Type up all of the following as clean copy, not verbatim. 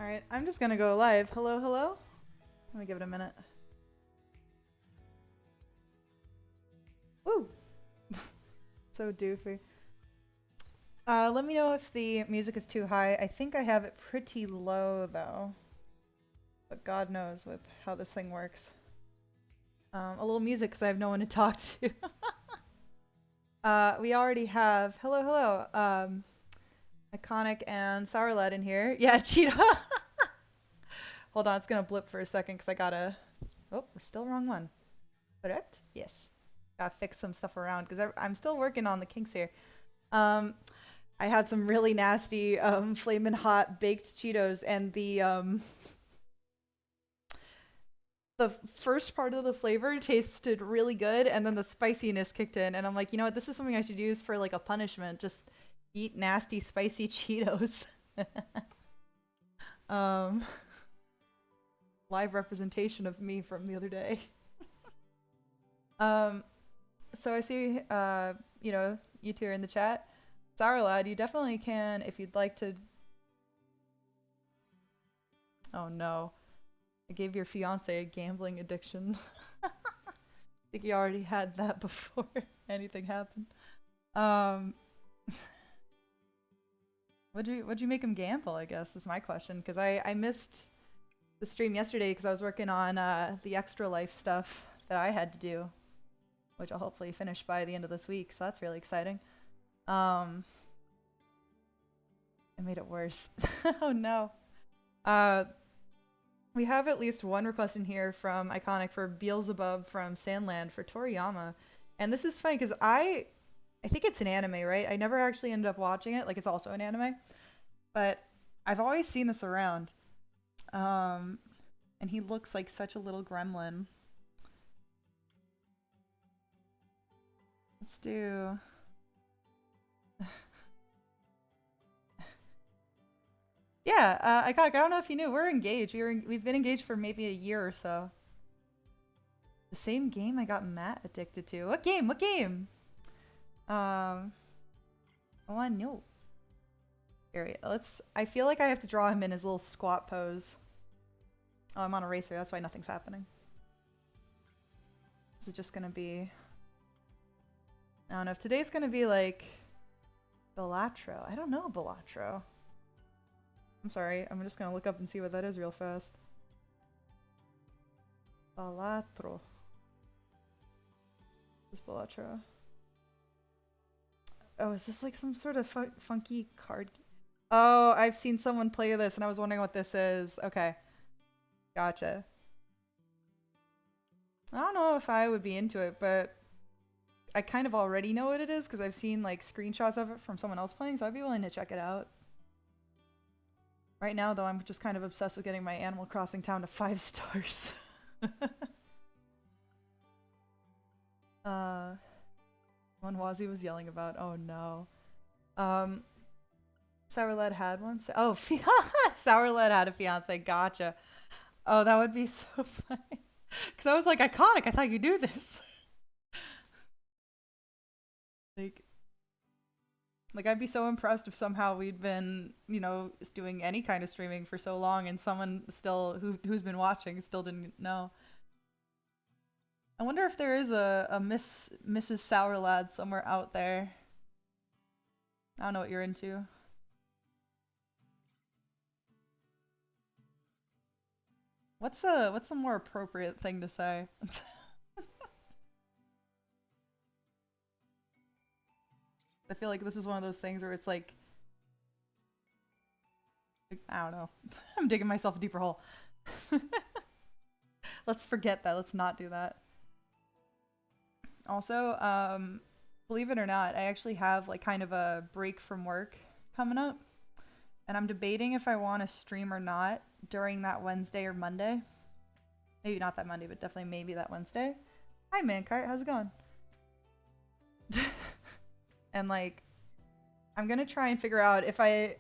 Alright, I'm just gonna go live. Hello, hello? Let me give it a minute. Woo! So doofy. Let me know if the music is too high. I think I have it pretty low, though. But God knows with how this thing works. A little music, because I have no one to talk to. We already have... Hello, hello. Iconic and Sour Lad in here. Yeah, Cheetah! Hold on, it's gonna blip for a second, because I gotta... Oh, we're still wrong one. Correct? Yes. Gotta fix some stuff around, because I'm still working on the kinks here. I had some really nasty flamin' hot baked Cheetos, and the first part of the flavor tasted really good, and then the spiciness kicked in, and I'm like, you know what, this is something I should use for like a punishment. Just eat nasty spicy Cheetos. Live representation of me from the other day. So I see you know, you two are in the chat. Sour Lad, you definitely can if you'd like to. Oh no. I gave your fiance a gambling addiction. I think you already had that before anything happened. What'd you make him gamble, I guess, is my question. Because I missed the stream yesterday because I was working on the extra life stuff that I had to do, which I'll hopefully finish by the end of this week, so that's really exciting. I made it worse. Oh no. We have at least one request in here from Iconic for Beelzebub from Sandland for Toriyama. And this is funny because I think it's an anime, right? I never actually ended up watching it. Like, it's also an anime. But I've always seen this around. And he looks like such a little gremlin. Let's do... Yeah, I don't know if you knew, we're engaged. We've been engaged for maybe a year or so. The same game I got Matt addicted to. What game? What game? Oh, I know. Here, I feel like I have to draw him in his little squat pose. Oh, I'm on a racer. That's why nothing's happening. This is just gonna be... I don't know if today's gonna be like... Balatro. I don't know Balatro. I'm sorry, I'm just gonna look up and see what that is real fast. Balatro. This is Balatro. Oh, is this like some sort of funky card? Oh, I've seen someone play this and I was wondering what this is. Okay. Gotcha. I don't know if I would be into it, but I kind of already know what it is because I've seen like screenshots of it from someone else playing, so I'd be willing to check it out. Right now, though, I'm just kind of obsessed with getting my Animal Crossing town to 5 stars. One Wazzy was yelling about. Oh no. Sour Lad had one. Oh, Sour Lad had a fiance. Gotcha. Oh, that would be so funny. Because I was like, Iconic, I thought you knew this. Like, I'd be so impressed if somehow we'd been, you know, doing any kind of streaming for so long and someone still, who's been watching still didn't know. I wonder if there is a Mrs. Sour Lad somewhere out there. I don't know what you're into. What's a more appropriate thing to say? I feel like this is one of those things where it's like, I don't know. I'm digging myself a deeper hole. Let's forget that. Let's not do that. Also, believe it or not, I actually have like kind of a break from work coming up. And I'm debating if I want to stream or not during that Wednesday or Monday. Maybe not that Monday, but definitely maybe that Wednesday. Hi, Mancart. How's it going? And like, I'm gonna try and figure out if I'm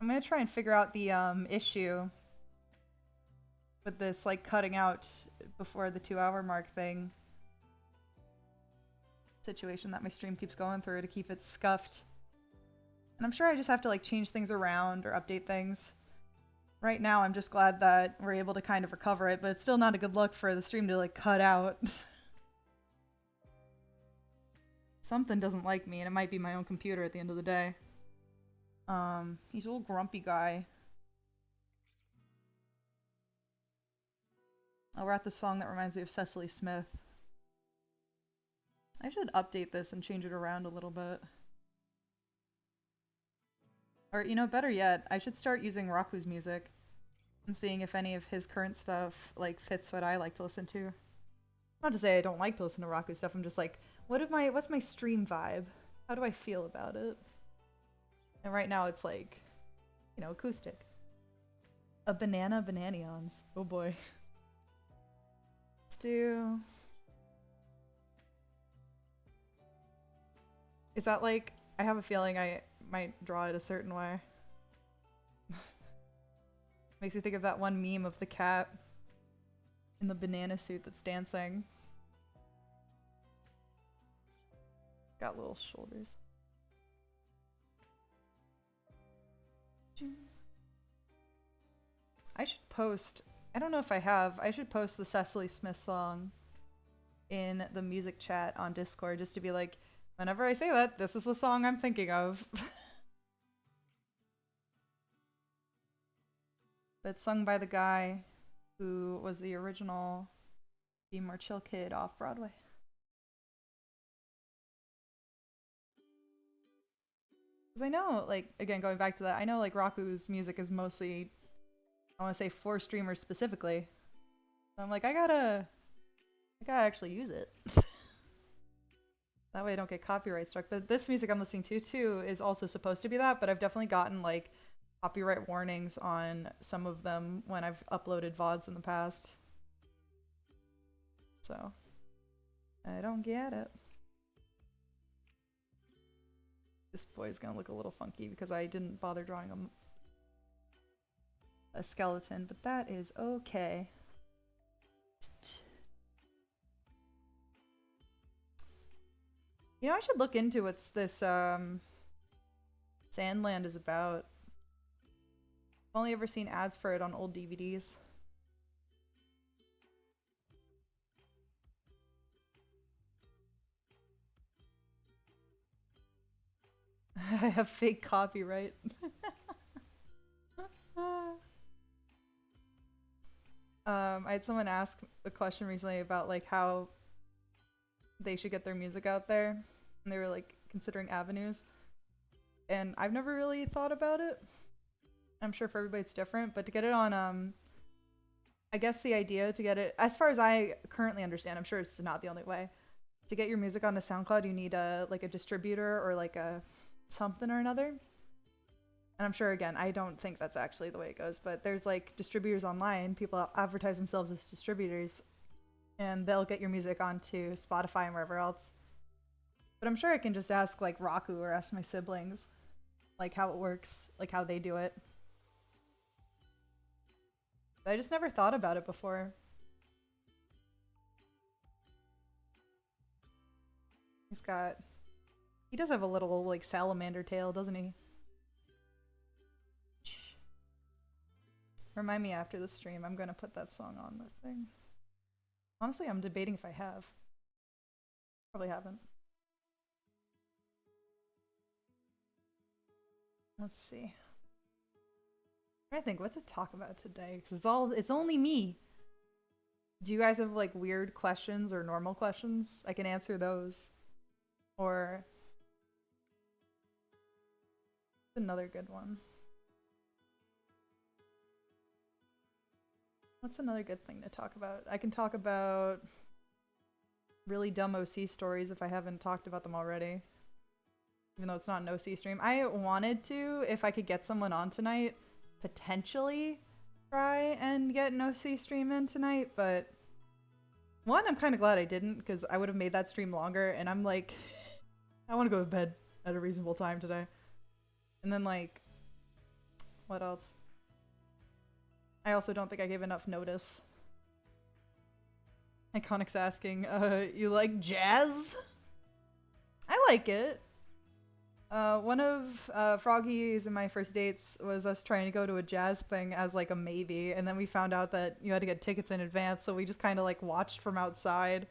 gonna try and figure out the issue with this like cutting out before the 2-hour mark thing situation that my stream keeps going through to keep it scuffed. And I'm sure I just have to like change things around or update things. Right now, I'm just glad that we're able to kind of recover it, but it's still not a good look for the stream to like cut out. Something doesn't like me, and it might be my own computer at the end of the day. He's a little grumpy guy. Oh, we're at the song that reminds me of Cecily Smith. I should update this and change it around a little bit. Or, you know, better yet, I should start using Raku's music and seeing if any of his current stuff, like, fits what I like to listen to. Not to say I don't like to listen to Raku stuff, I'm just like, what's my stream vibe? How do I feel about it? And right now it's like, you know, acoustic. A bananions. Oh boy. Let's do... Is that like... I have a feeling I might draw it a certain way. Makes me think of that one meme of the cat in the banana suit that's dancing. Got little shoulders. I should post, I don't know if I have, I should post the Cecily Smith song in the music chat on Discord just to be like, whenever I say that, this is the song I'm thinking of. But it's sung by the guy who was the original Be More Chill Kid off Broadway. Because I know, like, again, going back to that, I know, like, Raku's music is mostly, I want to say, for streamers specifically. So I'm like, I gotta actually use it. That way I don't get copyright struck. But this music I'm listening to, too, is also supposed to be that, but I've definitely gotten, like, copyright warnings on some of them when I've uploaded VODs in the past. So, I don't get it. This boy's gonna look a little funky because I didn't bother drawing a skeleton, but that is okay. You know, I should look into what this Sandland is about. I've only ever seen ads for it on old DVDs. I have fake copyright. I had someone ask a question recently about like how they should get their music out there, and they were like considering avenues, and I've never really thought about it. I'm sure for everybody it's different, but to get it on I guess the idea to get it, as far as I currently understand, I'm sure it's not the only way, to get your music onto SoundCloud you need a like a distributor or like a something or another. And I'm sure, again, I don't think that's actually the way it goes, but there's like distributors online, people advertise themselves as distributors, and they'll get your music onto Spotify and wherever else. But I'm sure I can just ask like Raku or ask my siblings like how it works, like how they do it. But I just never thought about it before. He does have a little like salamander tail, doesn't he? Remind me after the stream, I'm gonna put that song on the thing. Honestly, I'm debating if I have. Probably haven't. Let's see. I think what to talk about today, because it's only me. Do you guys have like weird questions or normal questions? I can answer those. Or another good one. What's another good thing to talk about? I can talk about really dumb OC stories if I haven't talked about them already. Even though it's not an OC stream. I wanted to, if I could get someone on tonight, potentially try and get an OC stream in tonight, but one, I'm kind of glad I didn't, because I would have made that stream longer, and I'm like, I want to go to bed at a reasonable time today. And then like, what else? I also don't think I gave enough notice. Iconic's asking, you like jazz? I like it. One of Froggy's and my first dates was us trying to go to a jazz thing as like a maybe, and then we found out that you had to get tickets in advance, so we just kind of like watched from outside.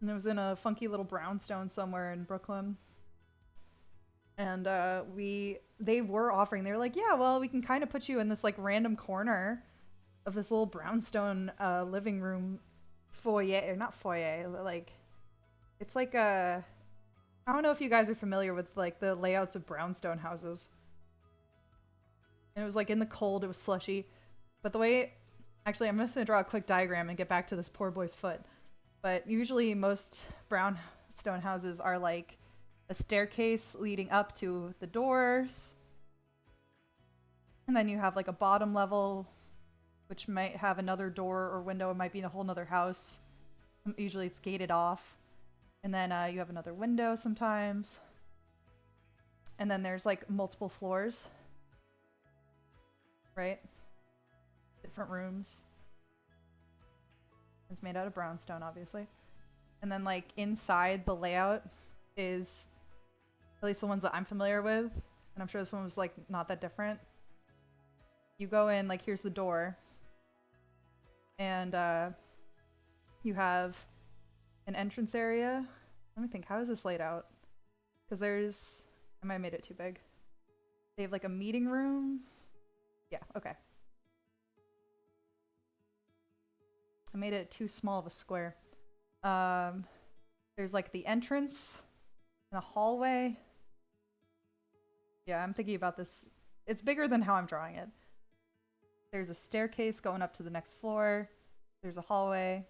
And it was in a funky little brownstone somewhere in Brooklyn. And they were offering, they were like, yeah, well, we can kind of put you in this like random corner of this little brownstone living room foyer, or not foyer, but like, it's like a, I don't know if you guys are familiar with like the layouts of brownstone houses. And it was like in the cold, it was slushy. But the way, actually, I'm just gonna draw a quick diagram and get back to this poor boy's foot. But usually most brownstone houses are like a staircase leading up to the doors. And then you have like a bottom level, which might have another door or window. It might be in a whole nother house. Usually it's gated off. And then you have another window sometimes. And then there's like multiple floors. Right? Different rooms. It's made out of brownstone, obviously. And then like inside the layout is, at least the ones that I'm familiar with, and I'm sure this one was like not that different. You go in, like here's the door. And you have an entrance area. Let me think, how is this laid out? Because there's, I might have made it too big. They have like a meeting room. Yeah, okay. I made it too small of a square. There's like the entrance and a hallway. Yeah, I'm thinking about this. It's bigger than how I'm drawing it. There's a staircase going up to the next floor. There's a hallway.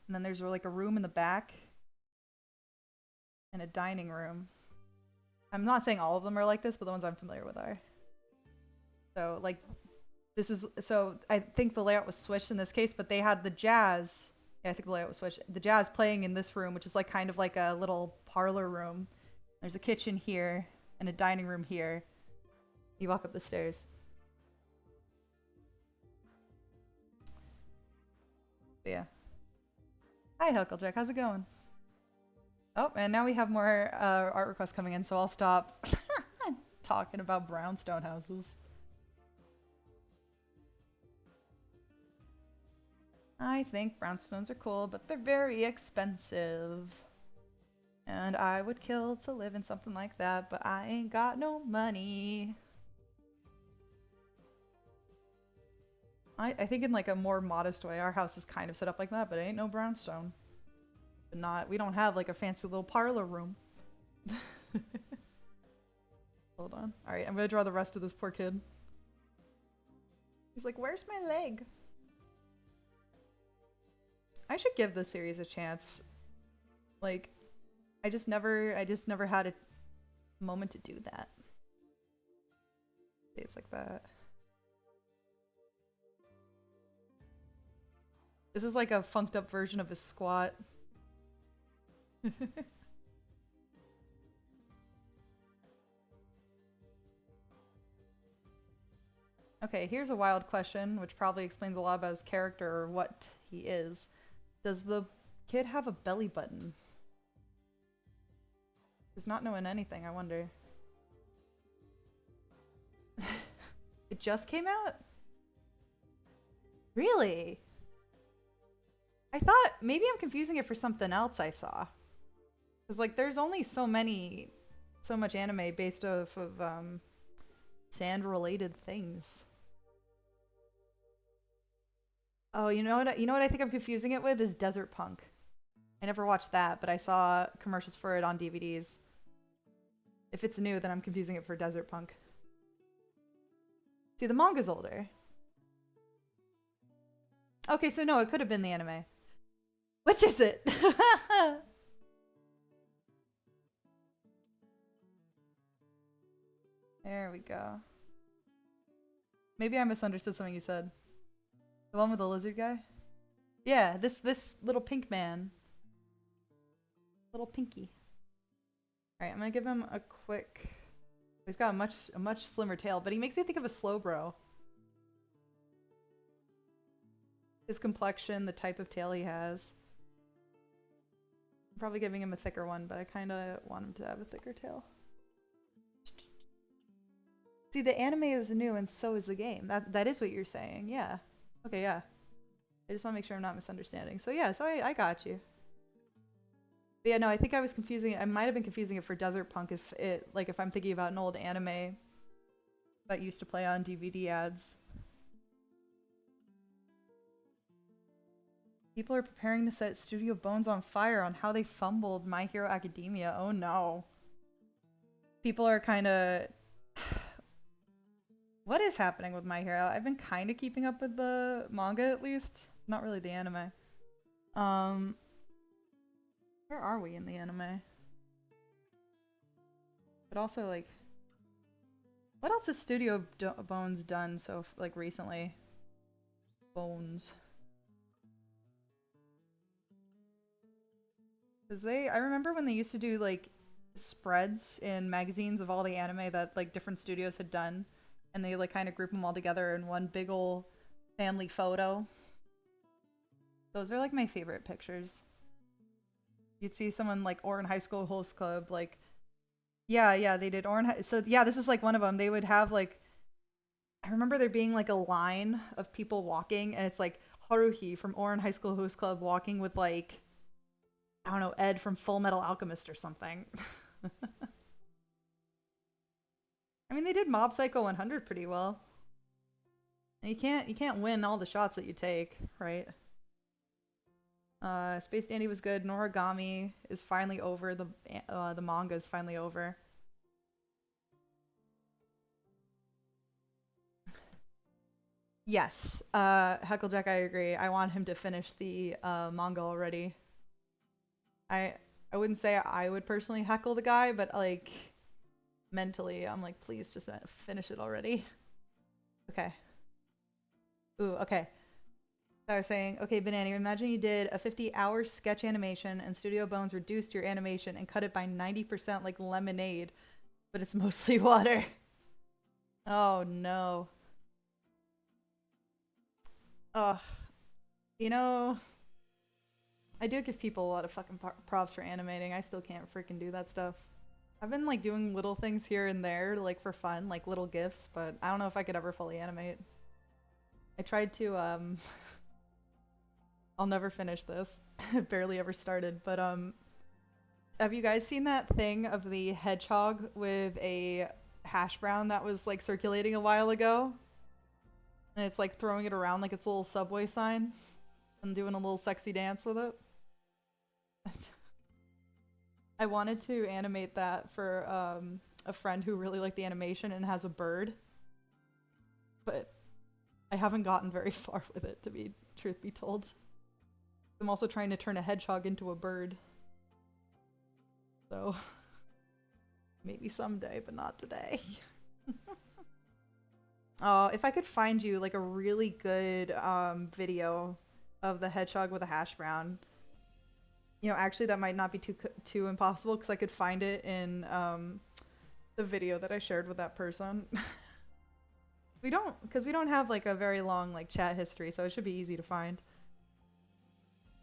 And then there's like a room in the back. And a dining room. I'm not saying all of them are like this, but the ones I'm familiar with are. So like, this is, so I think the layout was switched in this case, but they had the jazz. Yeah, I think the layout was switched. The jazz playing in this room, which is like kind of like a little parlor room. There's a kitchen here and a dining room here. You walk up the stairs. But yeah. Hi, Hucklejack. How's it going? Oh, and now we have more art requests coming in, so I'll stop talking about brownstone houses. I think brownstones are cool, but they're very expensive. And I would kill to live in something like that, but I ain't got no money. I think in like a more modest way, our house is kind of set up like that, but it ain't no brownstone. But not, we don't have like a fancy little parlor room. Hold on. Alright, I'm gonna draw the rest of this poor kid. He's like, where's my leg? I should give this series a chance. Like, I just never had a moment to do that. It's like that. This is like a funked up version of his squat. Okay, here's a wild question, which probably explains a lot about his character or what he is. Does the kid have a belly button? He's not knowing anything, I wonder. It just came out? Really? I thought maybe I'm confusing it for something else I saw. Because like there's only so much anime based off of sand related things. Oh, you know what I think I'm confusing it with is Desert Punk. I never watched that, but I saw commercials for it on DVDs. If it's new, then I'm confusing it for Desert Punk. See, the manga's older. Okay, so no, it could have been the anime. Which is it? There we go. Maybe I misunderstood something you said. The one with the lizard guy? Yeah, this little pink man. Little pinky. Alright, I'm gonna give him a quick... He's got a much slimmer tail, but he makes me think of a Slowbro. His complexion, the type of tail he has. I'm probably giving him a thicker one, but I kinda want him to have a thicker tail. See, the anime is new and so is the game. That is what you're saying. Yeah. Okay, yeah. I just want to make sure I'm not misunderstanding. So yeah, so I got you. But yeah, no, I think I was confusing it. I might have been confusing it for Desert Punk if it like if I'm thinking about an old anime that used to play on DVD ads. People are preparing to set Studio Bones on fire on how they fumbled My Hero Academia. Oh no. People are kind of... What is happening with My Hero? I've been kind of keeping up with the manga at least. Not really the anime. Where are we in the anime? But also like... What else has Studio Bones done so like recently? Bones. Cause I remember when they used to do like spreads in magazines of all the anime that like different studios had done, and they like kind of group them all together in one big ol' family photo. Those are like my favorite pictures. You'd see someone like Orin High School Host Club, like, yeah, they did so yeah, this is like one of them. They would have like, I remember there being like a line of people walking, and it's like Haruhi from Orin High School Host Club walking with like, I don't know, Ed from Full Metal Alchemist or something. I mean, they did Mob Psycho 100 pretty well. And you can't win all the shots that you take, right? Space Dandy was good. Noragami is finally over. The manga is finally over. Yes, Hecklejack, I agree. I want him to finish the manga already. I wouldn't say I would personally heckle the guy, but like mentally, I'm like, please just finish it already. Okay. Ooh, okay. So I was saying, okay, Banana, imagine you did a 50-hour sketch animation and Studio Bones reduced your animation and cut it by 90% like Lemonade, but it's mostly water. Oh no. Ugh. You know, I do give people a lot of fucking props for animating. I still can't freaking do that stuff. I've been like doing little things here and there, like for fun, like little gifs, but I don't know if I could ever fully animate. I tried to, I'll never finish this. Barely ever started, but have you guys seen that thing of the hedgehog with a hash brown that was like circulating a while ago? And it's like throwing it around like it's a little subway sign and doing a little sexy dance with it. I wanted to animate that for a friend who really liked the animation and has a bird, but I haven't gotten very far with it, to be truth be told. I'm also trying to turn a hedgehog into a bird. So maybe someday, but not today. Oh, if I could find you like a really good video of the hedgehog with a hash brown. You know, actually that might not be too impossible because I could find it in the video that I shared with that person. we don't have like a very long like chat history, so it should be easy to find.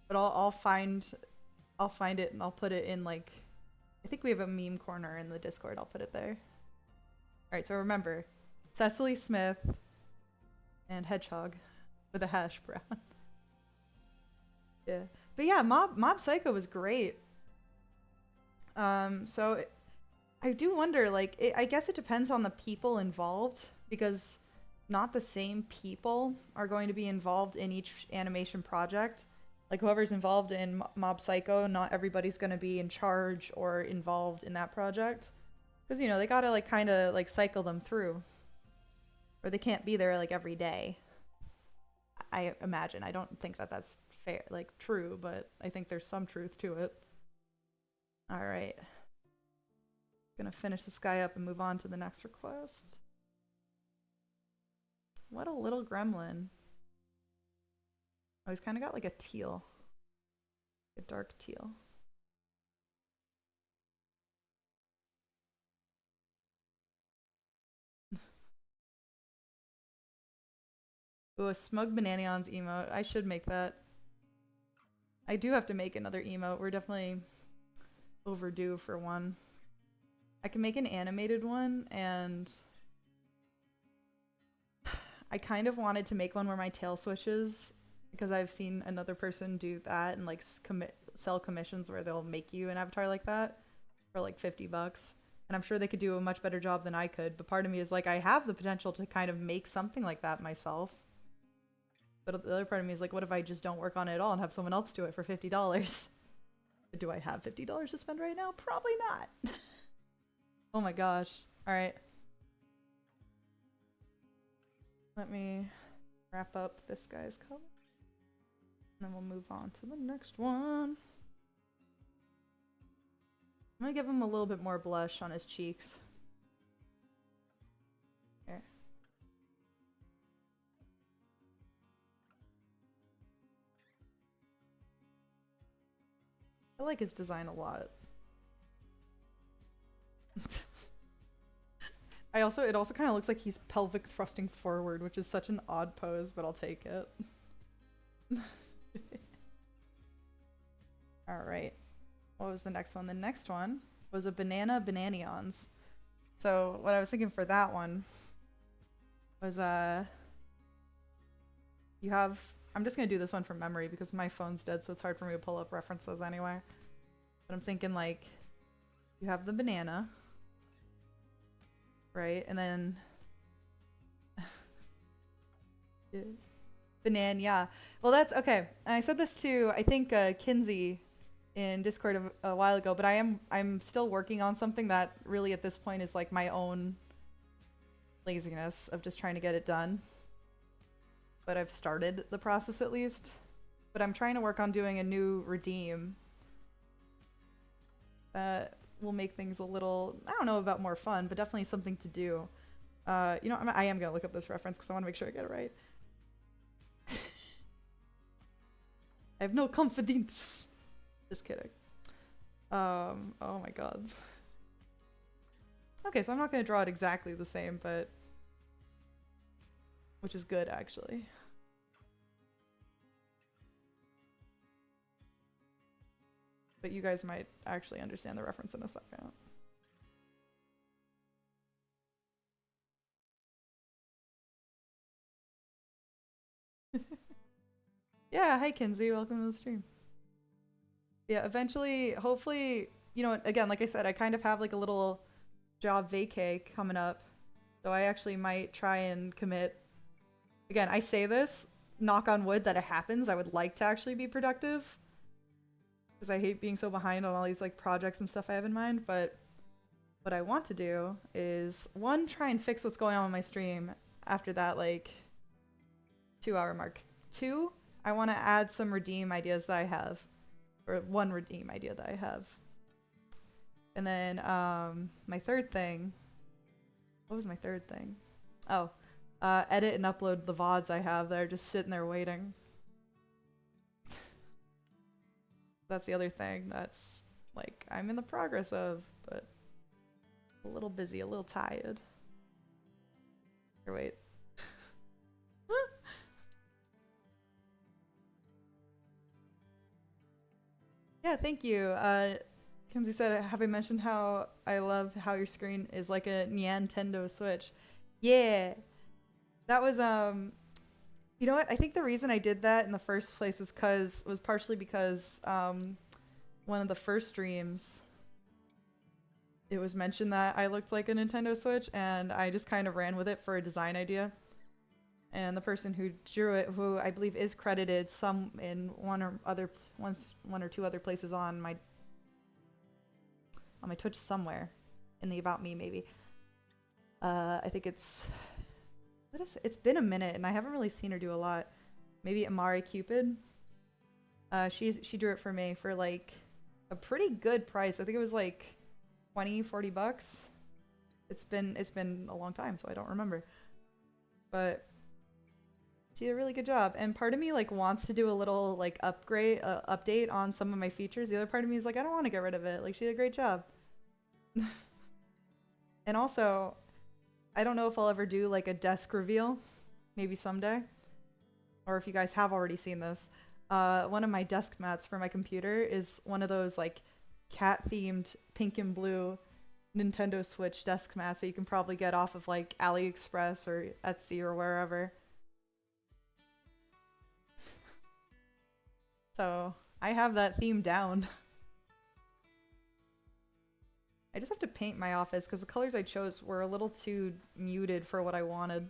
But I'll find it and I'll put it in like, I think we have a meme corner in the Discord. I'll put it there. All right, so remember, Cecily Smith and hedgehog with a hash brown. Yeah. But yeah, Mob Psycho was great. So I do wonder, like, I guess it depends on the people involved, because not the same people are going to be involved in each animation project. Like, whoever's involved in Mob Psycho, not everybody's going to be in charge or involved in that project. Because, you know, they gotta, like, kind of, like, cycle them through. Or they can't be there, like, every day. I imagine. I don't think that that's fair, like, true, but I think there's some truth to it. Alright. Gonna finish this guy up and move on to the next request. What a little gremlin. Oh, he's kind of got like a teal. A dark teal. Ooh, a Smug Bananions emote. I should make that. I do have to make another emote. We're definitely overdue for one. I can make an animated one, and I kind of wanted to make one where my tail switches because I've seen another person do that and like sell commissions where they'll make you an avatar like that for like $50. And I'm sure they could do a much better job than I could. But part of me is like, I have the potential to kind of make something like that myself. But the other part of me is like, what if I just don't work on it at all and have someone else do it for $50? Do I have $50 to spend right now? Probably not. Oh my gosh. All right. Let me wrap up this guy's color. And then we'll move on to the next one. I'm gonna give him a little bit more blush on his cheeks. Here. I like his design a lot. It also kind of looks like he's pelvic thrusting forward, which is such an odd pose, but I'll take it. All right. What was the next one? The next one was a bananions. So what I was thinking for that one was you have, I'm just gonna do this one from memory because my phone's dead, so it's hard for me to pull up references anyway. But I'm thinking like you have the banana, right? And then banana, yeah. Well, that's okay. And I said this to I think Kinsey in Discord a while ago, but I'm still working on something that really at this point is like my own laziness of just trying to get it done. But I've started the process at least. But I'm trying to work on doing a new redeem that will make things a little, I don't know about more fun, but definitely something to do. You know, I am gonna look up this reference because I want to make sure I get it right. I have no confidence. Just kidding. Oh my god. Okay, so I'm not going to draw it exactly the same, but which is good actually. But you guys might actually understand the reference in a second. Yeah, hi Kinsey, welcome to the stream. Yeah, eventually, hopefully, you know, again, like I said, I kind of have like a little job vacay coming up. So I actually might try and commit. Again, I say this, knock on wood, that it happens. I would like to actually be productive. Because I hate being so behind on all these like projects and stuff I have in mind. But what I want to do is, one, try and fix what's going on with my stream after that like 2-hour mark. 2, I want to add some redeem ideas that I have. Or one redeem idea that I have. And then my third thing, what was my third thing? Oh, edit and upload the VODs I have that are just sitting there waiting. That's the other thing that's like I'm in the progress of, but a little busy, a little tired. Here, wait. Yeah, thank you. Kenzie said, have I mentioned how I love how your screen is like a Nintendo Switch? Yeah. That was, you know what? I think the reason I did that in the first place was partially because one of the first streams, it was mentioned that I looked like a Nintendo Switch, and I just kind of ran with it for a design idea. And the person who drew it, who I believe is credited some in one or two other places on my Twitch somewhere, in the About Me maybe. I think it's been a minute and I haven't really seen her do a lot. Maybe Amari Cupid. She drew it for me for like a pretty good price. I think it was like $20-40 bucks. It's been a long time, so I don't remember. But she did a really good job, and part of me like wants to do a little like update on some of my features. The other part of me is like, I don't want to get rid of it. Like, she did a great job. And also, I don't know if I'll ever do like a desk reveal, maybe someday, or if you guys have already seen this. One of my desk mats for my computer is one of those like cat-themed pink and blue Nintendo Switch desk mats that you can probably get off of like AliExpress or Etsy or wherever. So I have that theme down. I just have to paint my office because the colors I chose were a little too muted for what I wanted.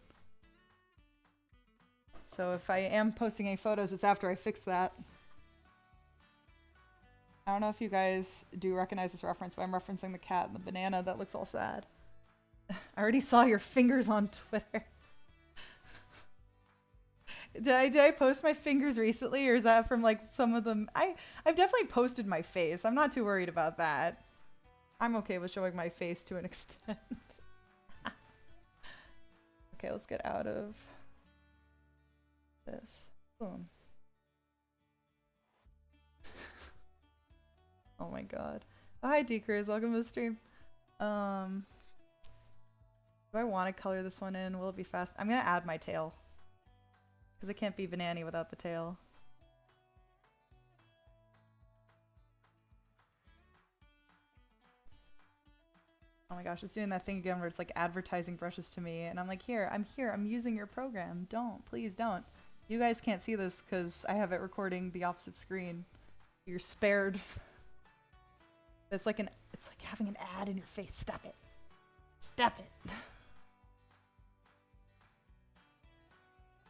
So if I am posting any photos, it's after I fix that. I don't know if you guys do recognize this reference, but I'm referencing the cat and the banana that looks all sad. I already saw your fingers on Twitter. Did I post my fingers recently, or is that from like some of them? I've definitely posted my face. I'm not too worried about that. I'm okay with showing my face to an extent. Okay, let's get out of this. Boom. Oh my god. Oh, hi Decrews, welcome to the stream. Do I want to color this one in? Will it be fast? I'm gonna add my tail. Because it can't be Vanani without the tail. Oh my gosh, it's doing that thing again where it's like advertising brushes to me, and I'm like, I'm using your program. Don't, please don't. You guys can't see this because I have it recording the opposite screen. You're spared. It's like having an ad in your face. Stop it. Stop it.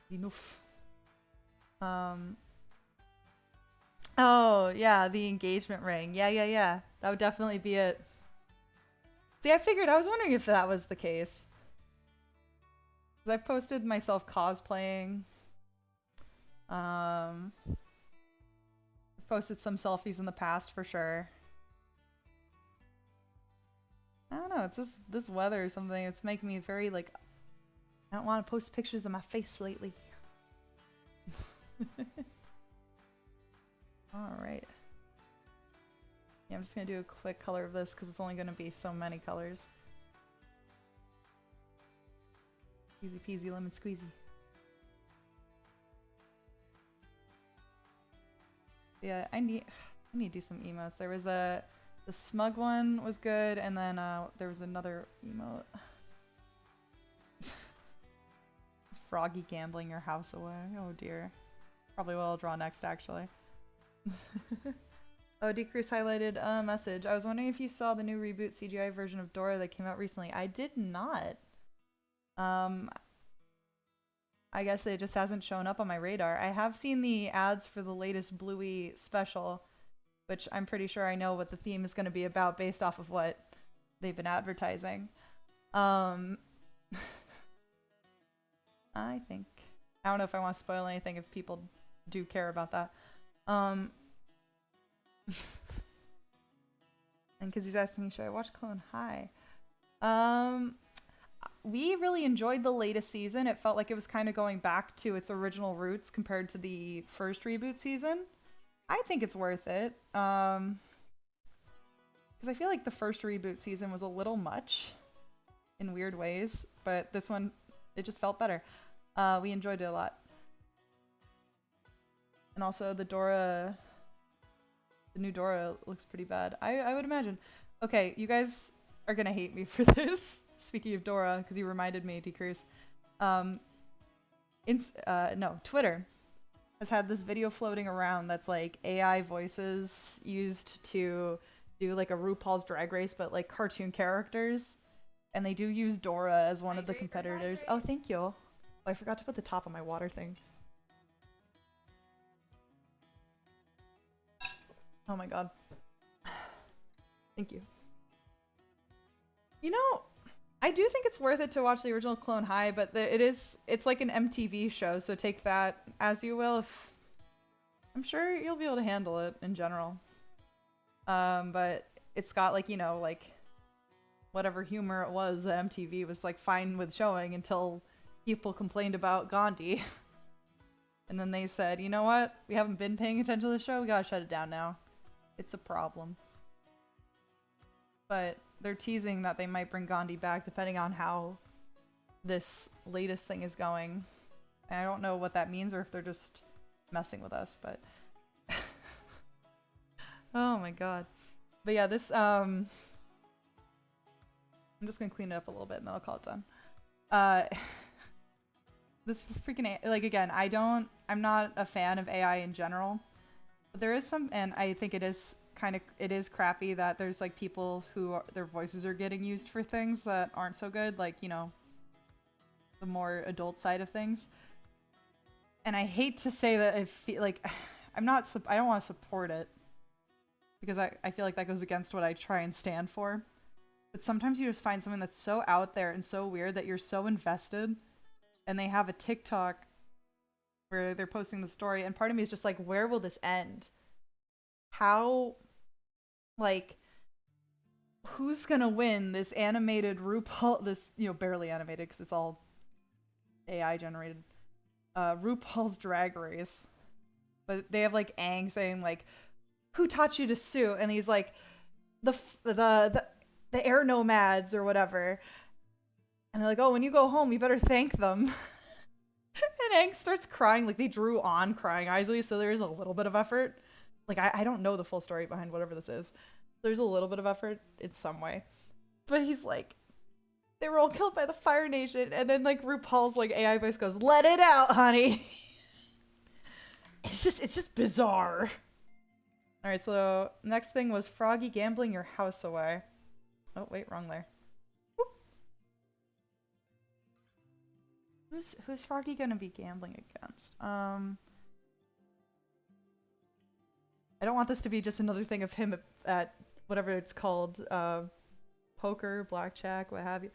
Enough. Oh, yeah, the engagement ring. Yeah. That would definitely be it. See, I was wondering if that was the case. Because I've posted myself cosplaying. I've posted some selfies in the past for sure. I don't know, it's this weather or something. It's making me very like, I don't want to post pictures of my face lately. Alright. Yeah, I'm just gonna do a quick color of this because it's only gonna be so many colors. Easy peasy lemon squeezy. Yeah, I need to do some emotes. There was the smug one was good, and then there was another emote. Froggy gambling your house away. Oh dear. Probably what I'll draw next, actually. Oh, Decrease highlighted a message. I was wondering if you saw the new reboot CGI version of Dora that came out recently. I did not. I guess it just hasn't shown up on my radar. I have seen the ads for the latest Bluey special, which I'm pretty sure I know what the theme is going to be about based off of what they've been advertising. I think. I don't know if I want to spoil anything if people do care about that. And because he's asking me, should I watch Clone High? We really enjoyed the latest season. It felt like it was kind of going back to its original roots compared to the first reboot season. I think it's worth it. Because I feel like the first reboot season was a little much in weird ways, but this one, it just felt better. We enjoyed it a lot. And also the new Dora looks pretty bad. I would imagine. Okay, you guys are gonna hate me for this. Speaking of Dora, because you reminded me, Decrease. Twitter has had this video floating around that's like AI voices used to do like a RuPaul's Drag Race, but like cartoon characters. And they do use Dora as one of the competitors. Oh, thank you. Oh, I forgot to put the top on my water thing. Oh my god. Thank you. You know, I do think it's worth it to watch the original Clone High, but it's like an MTV show, so take that as you will. I'm sure you'll be able to handle it in general. But it's got like, you know, like whatever humor it was that MTV was like fine with showing until people complained about Gandhi. And then they said, you know what? We haven't been paying attention to the show. We gotta shut it down now. It's a problem. But they're teasing that they might bring Gandhi back depending on how this latest thing is going. And I don't know what that means or if they're just messing with us, but oh my god. But yeah, this I'm just gonna clean it up a little bit and then I'll call it done. This freaking like again, I'm not a fan of AI in general. There is some, and I think it is it is crappy that there's like people who their voices are getting used for things that aren't so good, like, you know, the more adult side of things. And I hate to say that I feel like I don't want to support it because I feel like that goes against what I try and stand for. But sometimes you just find something that's so out there and so weird that you're so invested, and they have a TikTok where they're posting the story, and part of me is just like, where will this end? How, like, who's gonna win this animated RuPaul, this, you know, barely animated because it's all AI generated, RuPaul's Drag Race? But they have like Aang saying like, who taught you to sue? And he's like, the air nomads or whatever. And they're like, oh, when you go home, you better thank them. And Aang starts crying, like they drew on crying Isley, so there's a little bit of effort. Like I don't know the full story behind whatever this is. There's a little bit of effort in some way. But he's like, they were all killed by the Fire Nation, and then like RuPaul's like AI voice goes, let it out, honey. It's just bizarre. Alright, so next thing was Froggy gambling your house away. Oh wait, wrong layer. Who's Froggy gonna be gambling against? I don't want this to be just another thing of him at whatever it's called, poker, blackjack, what have you.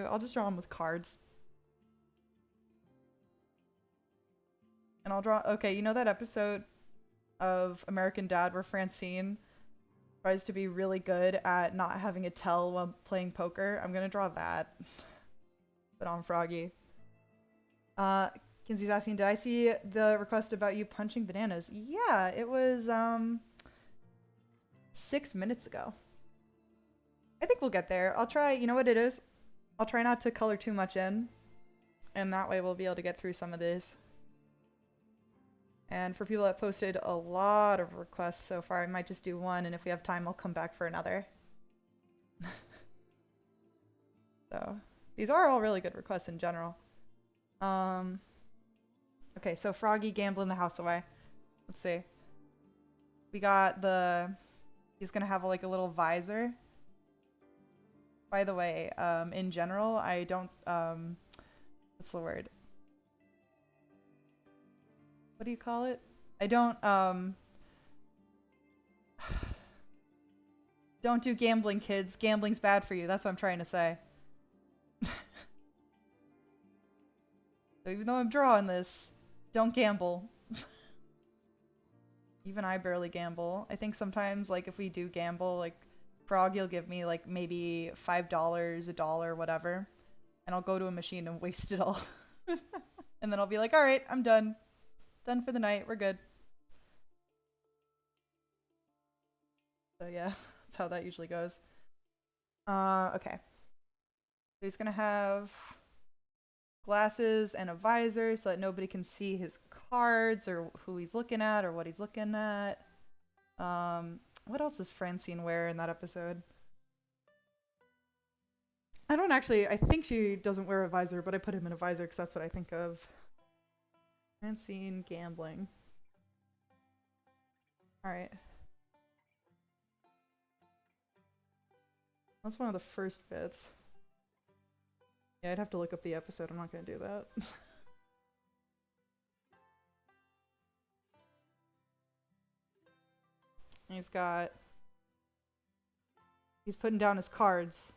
I'll just draw him with cards. And I'll draw, okay, you know that episode of American Dad where Francine tries to be really good at not having a tell while playing poker? I'm gonna draw that. But on Froggy. Kinsey's asking, did I see the request about you punching bananas? Yeah, it was 6 minutes ago. I think we'll get there. I'll try, you know what it is? I'll try not to color too much in, and that way we'll be able to get through some of these. And for people that posted a lot of requests so far, I might just do one, and if we have time, I'll come back for another. So, these are all really good requests in general. Okay, so Froggy gambling the house away. Let's see. We got he's gonna have like a little visor. By the way, in general, I don't, what's the word? What do you call it? I don't do gambling, kids. Gambling's bad for you. That's what I'm trying to say. So even though I'm drawing this, don't gamble. Even I barely gamble. I think sometimes, like, if we do gamble, like, Frog, you'll give me, like, maybe $5, $1, whatever. And I'll go to a machine and waste it all. And then I'll be like, alright, I'm done. Done for the night. We're good. So yeah, that's how that usually goes. Okay. So he's gonna have glasses and a visor so that nobody can see his cards or who he's looking at or what he's looking at. What else does Francine wear in that episode? I think she doesn't wear a visor, but I put him in a visor because that's what I think of. Francine gambling. Alright. That's one of the first bits. Yeah, I'd have to look up the episode. I'm not gonna do that. He's putting down his cards.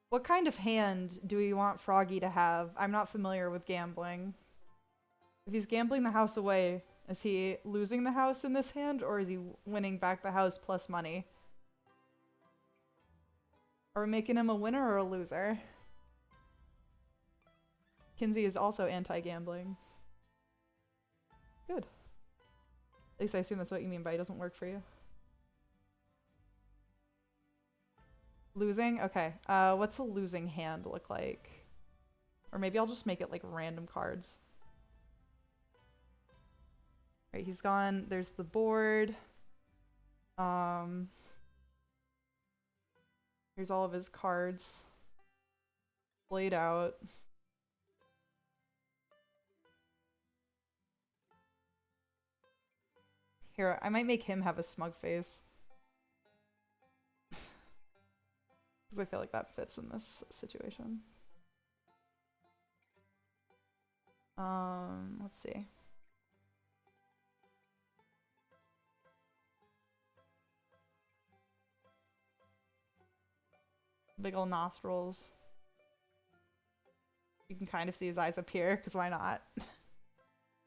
What kind of hand do we want Froggy to have? I'm not familiar with gambling. If he's gambling the house away, is he losing the house in this hand, or is he winning back the house plus money? Are we making him a winner or a loser? Kinsey is also anti-gambling. Good. At least I assume that's what you mean by it doesn't work for you. Losing? Okay. What's a losing hand look like? Or maybe I'll just make it like random cards. Right, he's gone. There's the board. Here's all of his cards laid out. Here, I might make him have a smug face. Because I feel like that fits in this situation. Let's see. Big old nostrils. You can kind of see his eyes up here, because why not?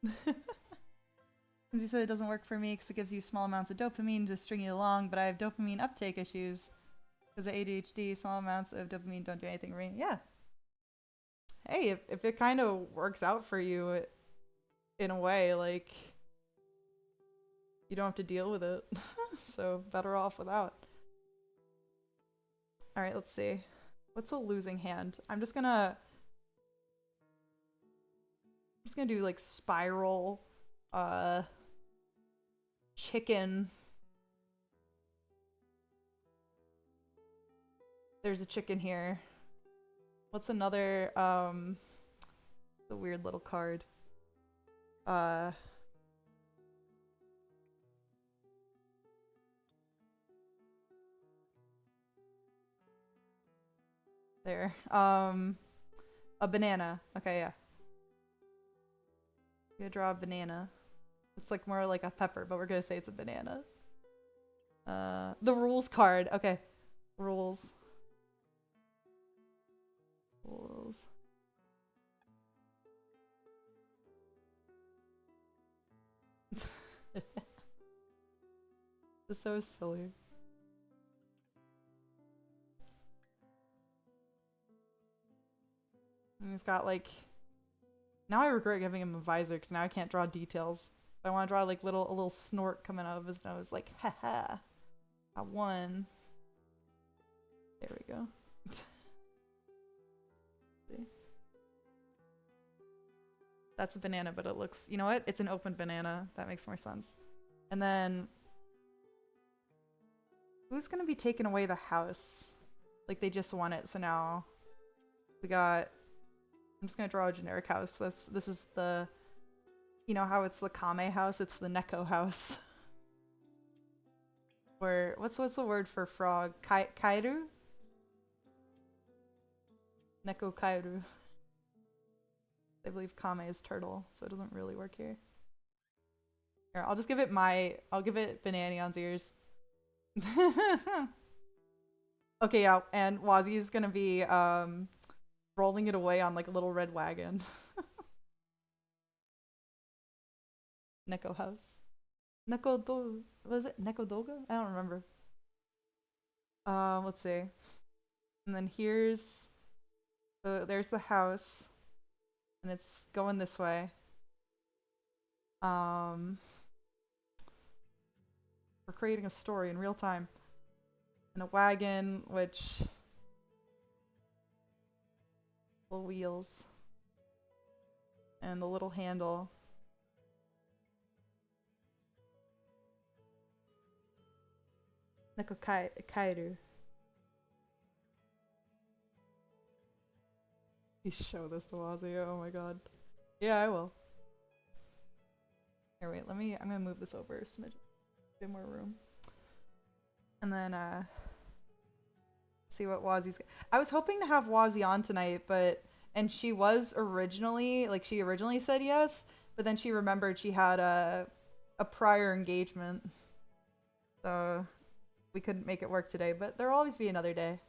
Because he said it doesn't work for me because it gives you small amounts of dopamine to string you along, but I have dopamine uptake issues. Because of ADHD, small amounts of dopamine don't do anything for me. Yeah. Hey, if it kind of works out for you in a way, like, you don't have to deal with it. So better off without. Alright, let's see. What's a losing hand? I'm just gonna do like spiral, chicken. There's a chicken here. What's another, the weird little card? There. A banana. Okay, yeah. I'm gonna draw a banana. It's like more like a pepper, but we're gonna say it's a banana. The rules card. Okay. Rules. Rules. This is so silly. And he's got like... Now I regret giving him a visor because now I can't draw details. But I want to draw like a little snort coming out of his nose, like haha. I won. There we go. See? That's a banana, but it looks, you know what? It's an open banana. That makes more sense. And then who's gonna be taking away the house? Like they just won it, so now we got. I'm just gonna draw a generic house. This is the, you know how it's the Kame house? It's the Neko house. Or what's the word for frog? Kairu? Neko Kairu. I believe Kame is turtle, so it doesn't really work here. Here, I'll just give it I'll give it Bananion's ears. Okay, yeah, and Wazzy is gonna be rolling it away on like a little red wagon. Neko house. Neko do was it Neko Doga? I don't remember. Let's see. And then here's there's the house. And it's going this way. We're creating a story in real time. And a wagon, which little wheels. And the little handle. Neko Kairu. You show this to Wazzy, oh my god. Yeah, I will. Here, wait, I'm gonna move this over a smidge. A bit more room. And then, see what Wazzy's... I was hoping to have Wazzy on tonight, and she was originally, like, she originally said yes, but then she remembered she had a prior engagement. So, we couldn't make it work today, but there'll always be another day.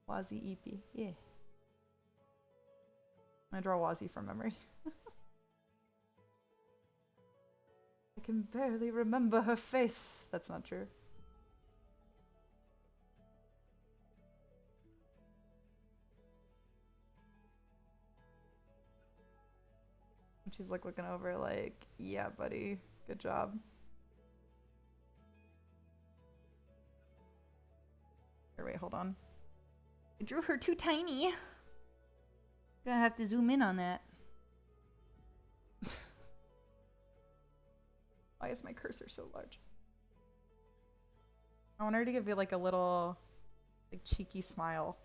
Wazzy EP, yeah. I'm gonna draw Wazzy from memory. I can barely remember her face. That's not true. And she's like looking over like, yeah, buddy, good job. Here, wait, hold on. I drew her too tiny. Gonna have to zoom in on that. Why is my cursor so large? I want her to give you like a little like cheeky smile.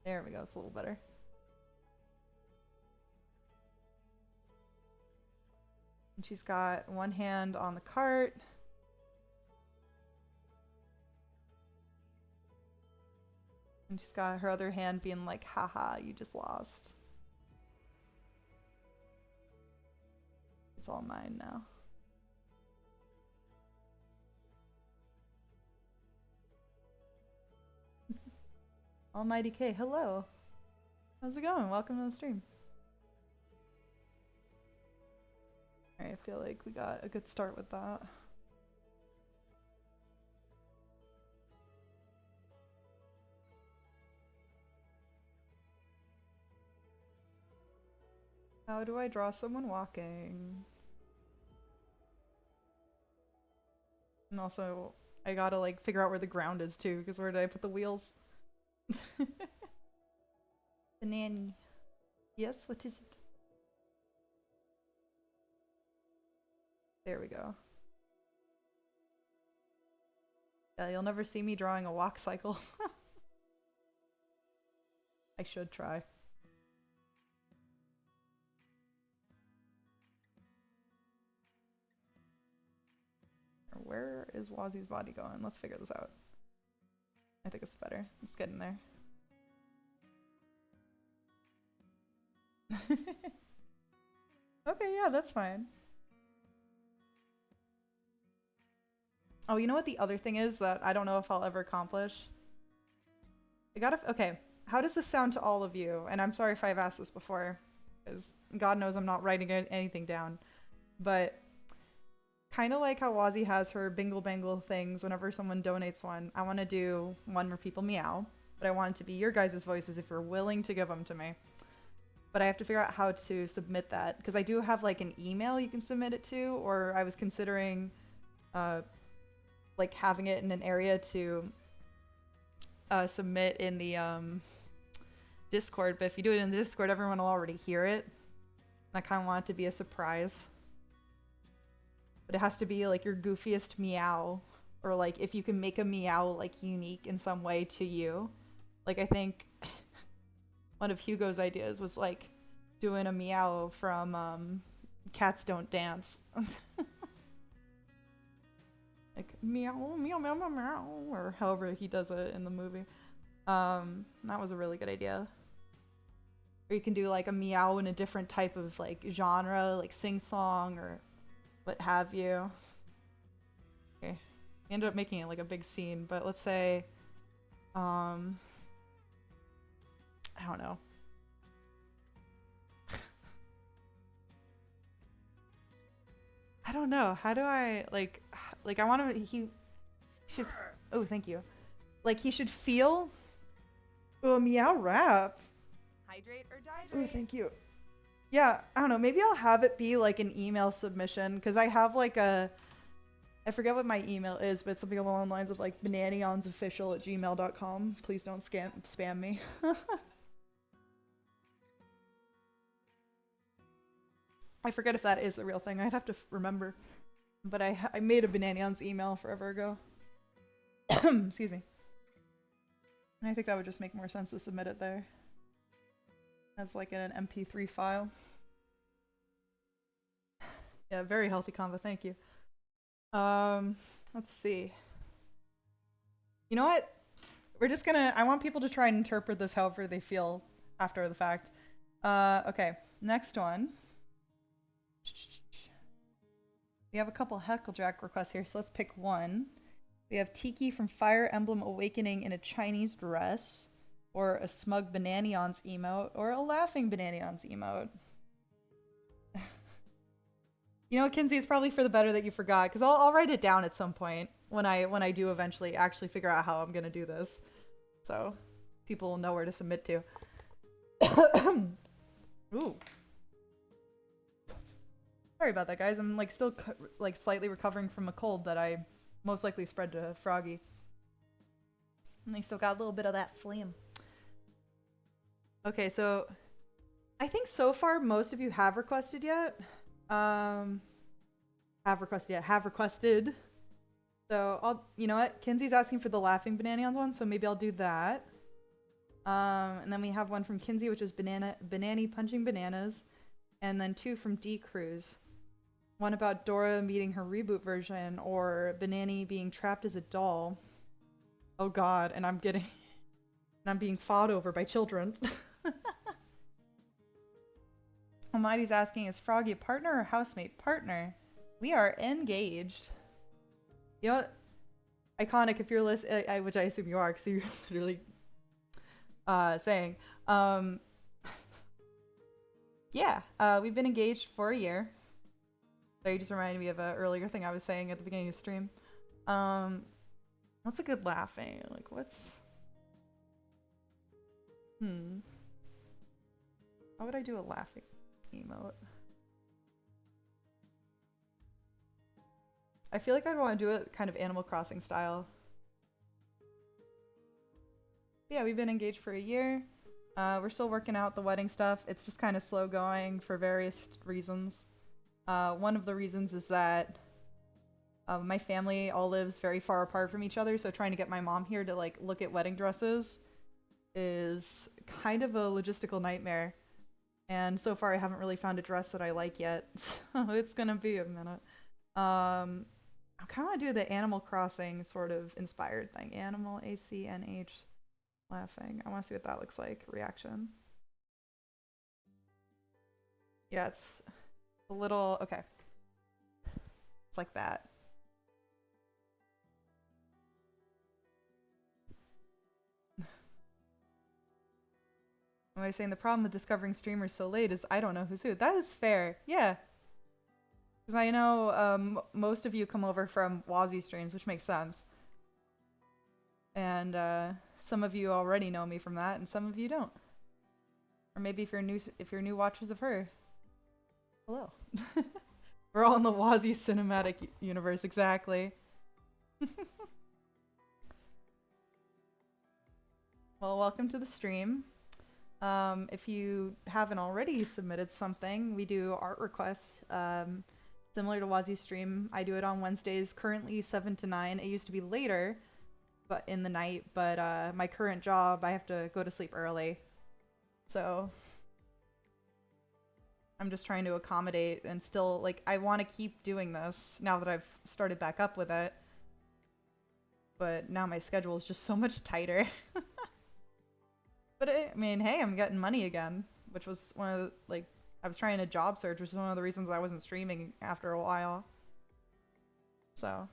There we go. It's a little better. And she's got one hand on the cart. And she's got her other hand being like, haha, you just lost. It's all mine now. Almighty K, hello. How's it going? Welcome to the stream. Alright, I feel like we got a good start with that. How do I draw someone walking? And also, I gotta like figure out where the ground is too, because where did I put the wheels? Banana. Yes, what is it? There we go. Yeah, you'll never see me drawing a walk cycle. I should try. Where is Wazzy's body going? Let's figure this out. I think it's better. Let's get in there. Okay, yeah, that's fine. Oh, you know what the other thing is that I don't know if I'll ever accomplish? I gotta... Okay, how does this sound to all of you? And I'm sorry if I've asked this before, because God knows I'm not writing anything down. But kind of like how Wazzy has her bingle bangle things whenever someone donates one, I want to do one where people meow, but I want it to be your guys' voices if you're willing to give them to me. But I have to figure out how to submit that, because I do have like an email you can submit it to, or I was considering like having it in an area to submit in the Discord, but if you do it in the Discord, everyone will already hear it. And I kind of want it to be a surprise. But it has to be like your goofiest meow, or like if you can make a meow like unique in some way to you. Like I think one of Hugo's ideas was like doing a meow from Cats Don't Dance. Like meow, meow, meow, meow, meow, or however he does it in the movie. That was a really good idea. Or you can do like a meow in a different type of like genre, like sing-song or what have you. Okay, we ended up making it like a big scene, but let's say, I don't know. I don't know. How do I like I want to, he should, oh, thank you. Like he should feel, oh, meow rap. Hydrate or dihydrate? Oh, thank you. Yeah, I don't know. Maybe I'll have it be like an email submission, because I have like a, I forget what my email is, but something along the lines of like bananionsofficial@gmail.com. Please don't spam me. I forget if that is a real thing. I'd have to remember. But I made a Bananions email forever ago. Excuse me. And I think that would just make more sense to submit it there. As like an MP3 file. Yeah, very healthy combo, thank you. Let's see. You know what? We're just gonna, I want people to try and interpret this however they feel after the fact. Okay, next one. We have a couple Hecklejack requests here, so let's pick one. We have Tiki from Fire Emblem Awakening in a Chinese dress, or a smug Bananions emote, or a laughing Bananions emote. You know what, Kinsey, it's probably for the better that you forgot, because I'll write it down at some point when I do eventually actually figure out how I'm gonna do this, so people will know where to submit to. Ooh. Sorry about that, guys. I'm like still like slightly recovering from a cold that I most likely spread to Froggy. And I still got a little bit of that phlegm. Okay, so I think so far most of you have requested yet. Have requested. So I'll, you know what? Kinsey's asking for the laughing Bananions one, so maybe I'll do that. And then we have one from Kinsey, which is Banani punching bananas. And then 2 from D Cruz. One about Dora meeting her reboot version, or Banani being trapped as a doll. Oh god, and I'm being fought over by children. Almighty's asking, is Froggy a partner or housemate? Partner. We are engaged. You know what? Iconic, if you're listening, which I assume you are, because you're literally saying. Yeah, we've been engaged for a year. So you just reminded me of an earlier thing I was saying at the beginning of the stream. What's a good laughing? Like, what's... How would I do a laughing emote? I feel like I'd want to do it kind of Animal Crossing style. But yeah, we've been engaged for a year. We're still working out the wedding stuff. It's just kind of slow going for various reasons. One of the reasons is that my family all lives very far apart from each other, so trying to get my mom here to like look at wedding dresses is kind of a logistical nightmare. And so far I haven't really found a dress that I like yet, so it's gonna be a minute. I kind of want to do the Animal Crossing sort of inspired thing. Animal ACNH laughing. I want to see what that looks like. Reaction. Yeah, it's a little... Okay. It's like that. Am I saying the problem with discovering streamers so late is I don't know who's who? That is fair. Yeah. Because I know most of you come over from Wazzy streams, which makes sense. And some of you already know me from that, and some of you don't. Or maybe if you're new watchers of her. Hello. We're all in the Wazzy cinematic universe, exactly. Well, welcome to the stream. If you haven't already submitted something, we do art requests. Similar to Wazzy's stream, I do it on Wednesdays, currently 7 to 9. It used to be later, but in the night, but my current job, I have to go to sleep early. So I'm just trying to accommodate and still, like, I want to keep doing this now that I've started back up with it. But now my schedule is just so much tighter. But I mean, hey, I'm getting money again, which was one of the, like, I was trying a job search, which is one of the reasons I wasn't streaming after a while. So,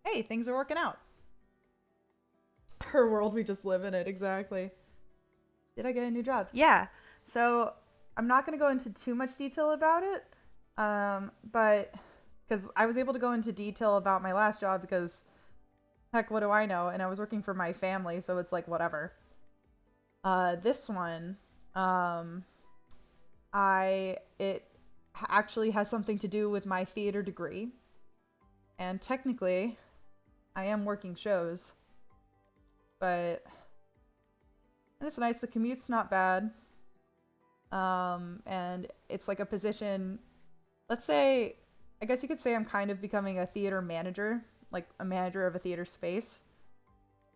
hey, things are working out. Her world, we just live in it, exactly. Did I get a new job? Yeah. So, I'm not going to go into too much detail about it, but because I was able to go into detail about my last job because, heck, what do I know? And I was working for my family, so it's like, whatever. This one, it actually has something to do with my theater degree. And technically, I am working shows. But, and it's nice, the commute's not bad. And it's like a position, let's say, I guess you could say I'm kind of becoming a theater manager, like a manager of a theater space.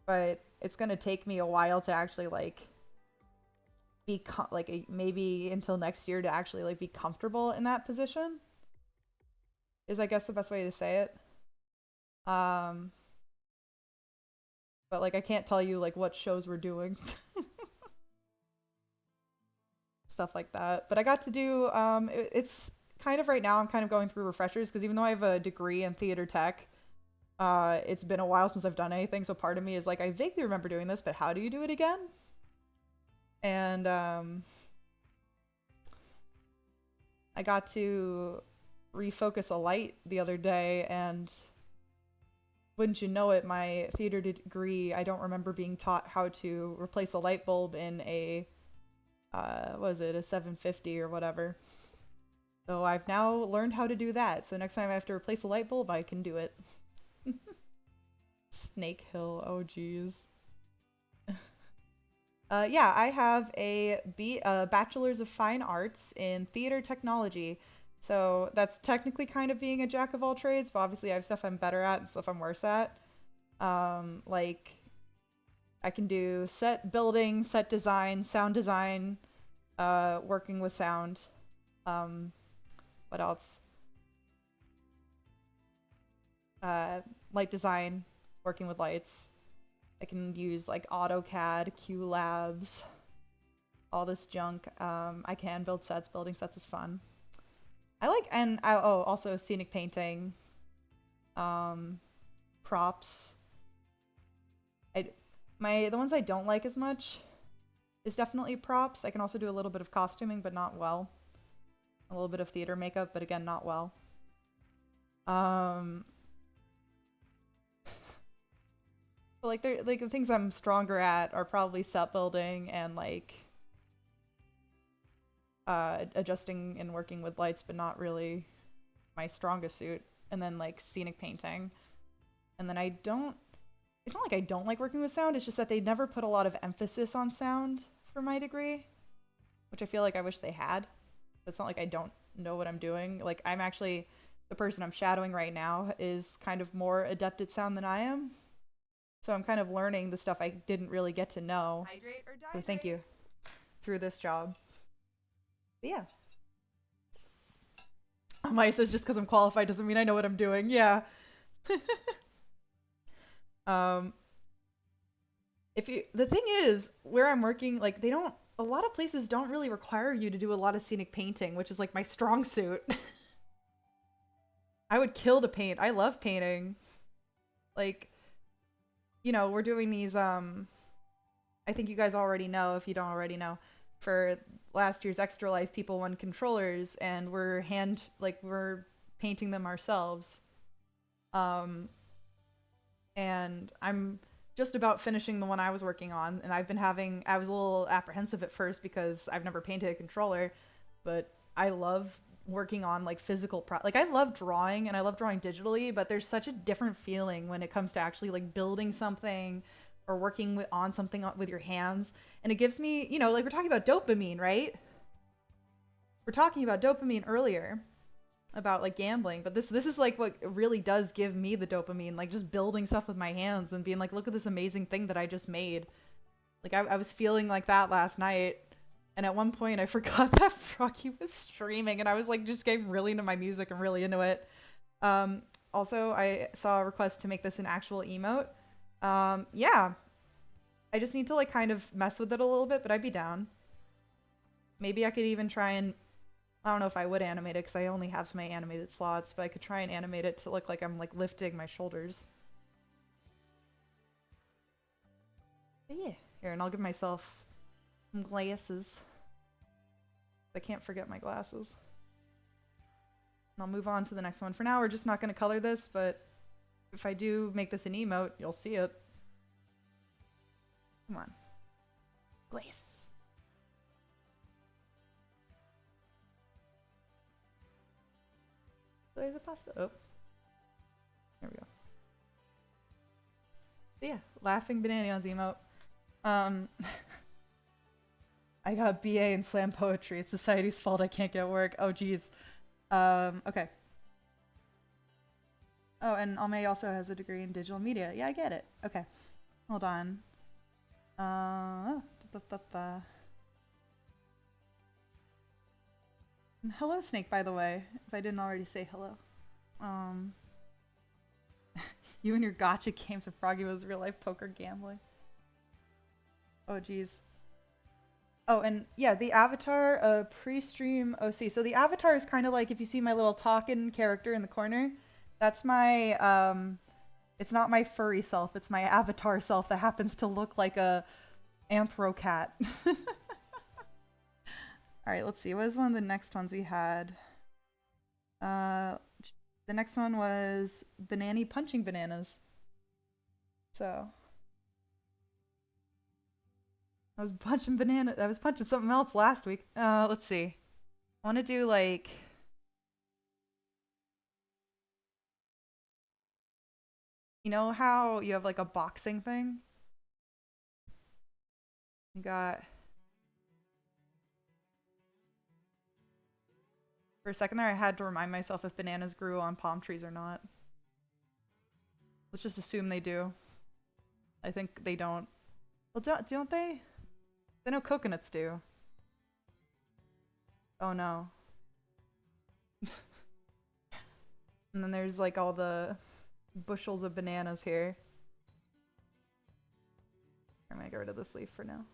But it's gonna take me a while to actually, like, be maybe until next year to actually like be comfortable in that position is I guess the best way to say it. But like I can't tell you like what shows we're doing. Stuff like that. But I got to do it's kind of right now I'm kind of going through refreshers because even though I have a degree in theater tech, it's been a while since I've done anything, so part of me is like I vaguely remember doing this, but how do you do it again? And I got to refocus a light the other day, and wouldn't you know it, my theater degree, I don't remember being taught how to replace a light bulb in a, what was it, a 750 or whatever. So I've now learned how to do that, so next time I have to replace a light bulb, I can do it. Snake Hill, oh geez. Yeah, I have a Bachelor's of Fine Arts in Theater Technology. So that's technically kind of being a jack of all trades, but obviously I have stuff I'm better at and stuff I'm worse at. Like, I can do set building, set design, sound design, working with sound. What else? Light design, working with lights. I can use like AutoCAD, QLabs, all this junk. I can build sets. Building sets is fun. I like, and oh, also scenic painting, props. The ones I don't like as much is definitely props. I can also do a little bit of costuming, but not well. A little bit of theater makeup, but again, not well. But like the things I'm stronger at are probably set building and like adjusting and working with lights, but not really my strongest suit. And then like scenic painting. And then it's not like I don't like working with sound, it's just that they never put a lot of emphasis on sound for my degree, which I feel like I wish they had. It's not like I don't know what I'm doing. Like, I'm actually, the person I'm shadowing right now is kind of more adept at sound than I am. So I'm kind of learning the stuff I didn't really get to know. Hydrate or So thank you. Through this job. But yeah. Maya says just because I'm qualified doesn't mean I know what I'm doing. Yeah. The thing is, where I'm working, like a lot of places don't really require you to do a lot of scenic painting, which is like my strong suit. I would kill to paint. I love painting. Like, you know, we're doing these, I think you guys already know, if you don't already know, for last year's Extra Life, people won controllers, and we're painting them ourselves. And I'm just about finishing the one I was working on, and I was a little apprehensive at first because I've never painted a controller, but I love working on like physical like I love drawing and I love drawing digitally, but there's such a different feeling when it comes to actually like building something or working on something with your hands. And it gives me, you know, like we're talking about dopamine, right? We're talking about dopamine earlier about like gambling, but this is like what really does give me the dopamine, like just building stuff with my hands and being like, look at this amazing thing that I just made. Like I was feeling like that last night. And at one point I forgot that Froggy was streaming, and I was like just getting really into my music and really into it. Also, I saw a request to make this an actual emote. Yeah. I just need to like kind of mess with it a little bit, but I'd be down. Maybe I could even try and, I don't know if I would animate it because I only have so many animated slots, but I could try and animate it to look like I'm like lifting my shoulders. But yeah. Here, and I'll give myself glasses. I can't forget my glasses. And I'll move on to the next one. For now, we're just not going to color this, but if I do make this an emote, you'll see it. Come on. Glasses. There's a possibility. Oh. There we go. But yeah, laughing Bananion's emote. I got BA in slam poetry. It's society's fault I can't get work. Oh, geez. Okay. Oh, and Almay also has a degree in digital media. Yeah, I get it. Okay. Hold on. And hello, Snake, by the way, if I didn't already say hello. You and your gotcha games of Froggy was real life poker gambling. Oh, geez. Oh, and yeah, the avatar, pre-stream OC. So the avatar is kind of like, if you see my little talking character in the corner, that's my, it's not my furry self, it's my avatar self that happens to look like a anthro cat. Alright, let's see, what was one of the next ones we had? The next one was Banani punching bananas. So... I was punching something else last week. Let's see. I want to do like... You know how you have like a boxing thing? You got... For a second there, I had to remind myself if bananas grew on palm trees or not. Let's just assume they do. I think they don't. Well, don't they? They know coconuts do. Oh no. And then there's like all the bushels of bananas here. I'm gonna get rid of this leaf for now.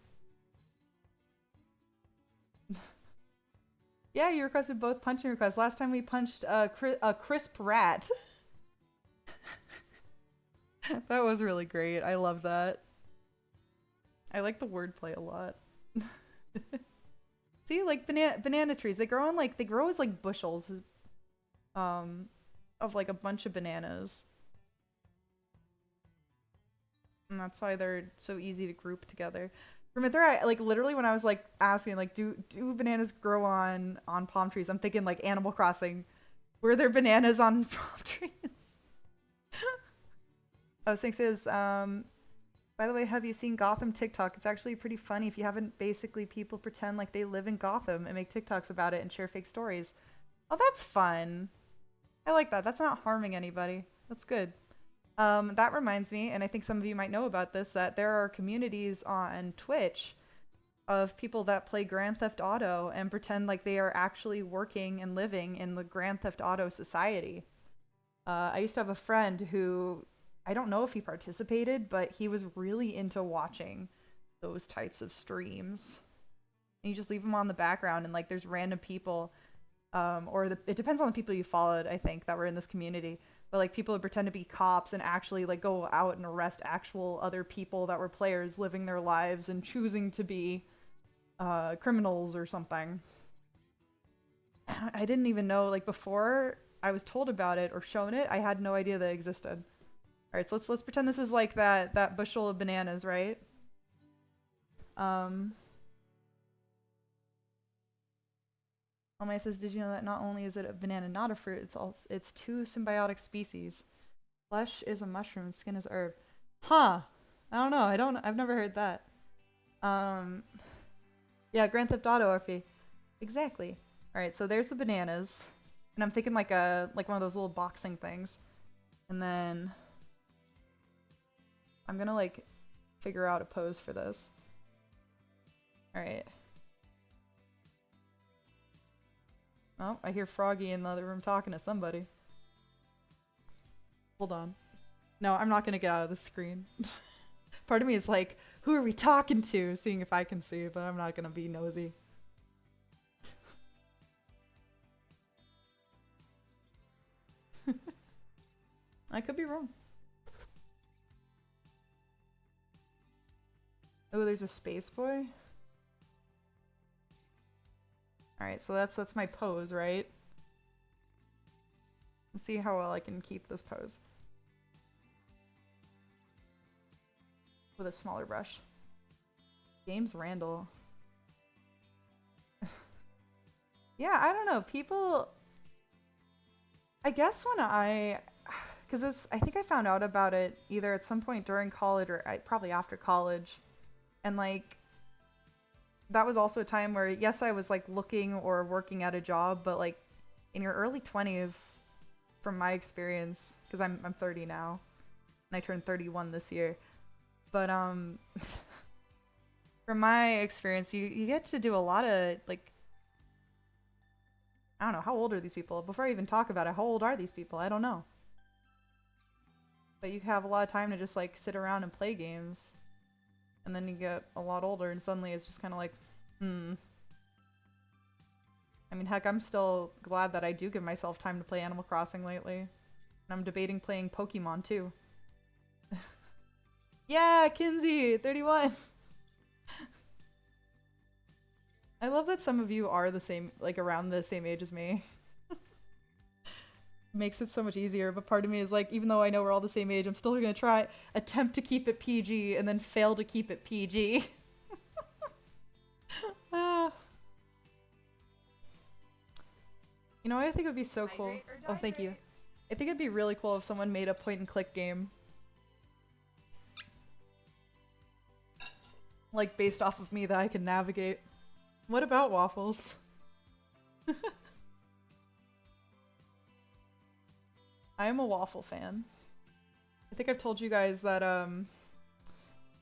Yeah, you requested both punching requests. Last time we punched a crisp rat. That was really great. I love that. I like the wordplay a lot. See, like banana trees, they grow as like bushels, of like a bunch of bananas, and that's why they're so easy to group together. From there, like literally when I was like asking, like, do bananas grow on palm trees? I'm thinking like Animal Crossing, were there bananas on palm trees? Oh, Sink says, by the way, have you seen Gotham TikTok? It's actually pretty funny. If you haven't, basically people pretend like they live in Gotham and make TikToks about it and share fake stories. Oh, that's fun. I like that. That's not harming anybody. That's good. That reminds me, and I think some of you might know about this, that there are communities on Twitch of people that play Grand Theft Auto and pretend like they are actually working and living in the Grand Theft Auto society. I used to have a friend who, I don't know if he participated, but he was really into watching those types of streams. And you just leave them on the background, and like there's random people, it depends on the people you followed, I think, that were in this community. But like people would pretend to be cops and actually like go out and arrest actual other people that were players living their lives and choosing to be criminals or something. I didn't even know, like before I was told about it or shown it, I had no idea that existed. All right, so let's pretend this is like that bushel of bananas, right? Almaya says, did you know that not only is it a banana, not a fruit, it's two symbiotic species. Flesh is a mushroom, skin is herb. Huh. I don't know. I've never heard that. Yeah, Grand Theft Auto RP. Exactly. All right, so there's the bananas. And I'm thinking like one of those little boxing things. And then I'm gonna like figure out a pose for this. All right. Oh, I hear Froggy in the other room talking to somebody. Hold on. No, I'm not gonna get out of the screen. Part of me is like, who are we talking to? Seeing if I can see, but I'm not gonna be nosy. I could be wrong. Oh, there's a space boy. All right, so that's my pose, right? Let's see how well I can keep this pose with a smaller brush. James Randall. Yeah, I don't know. People, I guess when because I think I found out about it either at some point during college or probably after college, and like that was also a time where, yes, I was like looking or working at a job, but like in your early 20s, from my experience, because I'm 30 now, and I turned 31 this year, but from my experience, you get to do a lot of like, I don't know, how old are these people? Before I even talk about it, how old are these people? I don't know. But you have a lot of time to just like sit around and play games. And then you get a lot older and suddenly it's just kind of like, I mean, heck, I'm still glad that I do give myself time to play Animal Crossing lately. And I'm debating playing Pokemon too. Yeah, Kinsey, 31. I love that some of you are the same, like around the same age as me. Makes it so much easier, but part of me is like, even though I know we're all the same age, I'm still gonna attempt to keep it PG and then fail to keep it PG. You know what I think would be so cool? Oh, thank you. I think it'd be really cool if someone made a point and click game. Like based off of me that I can navigate. What about waffles? I am a waffle fan. I think I've told you guys that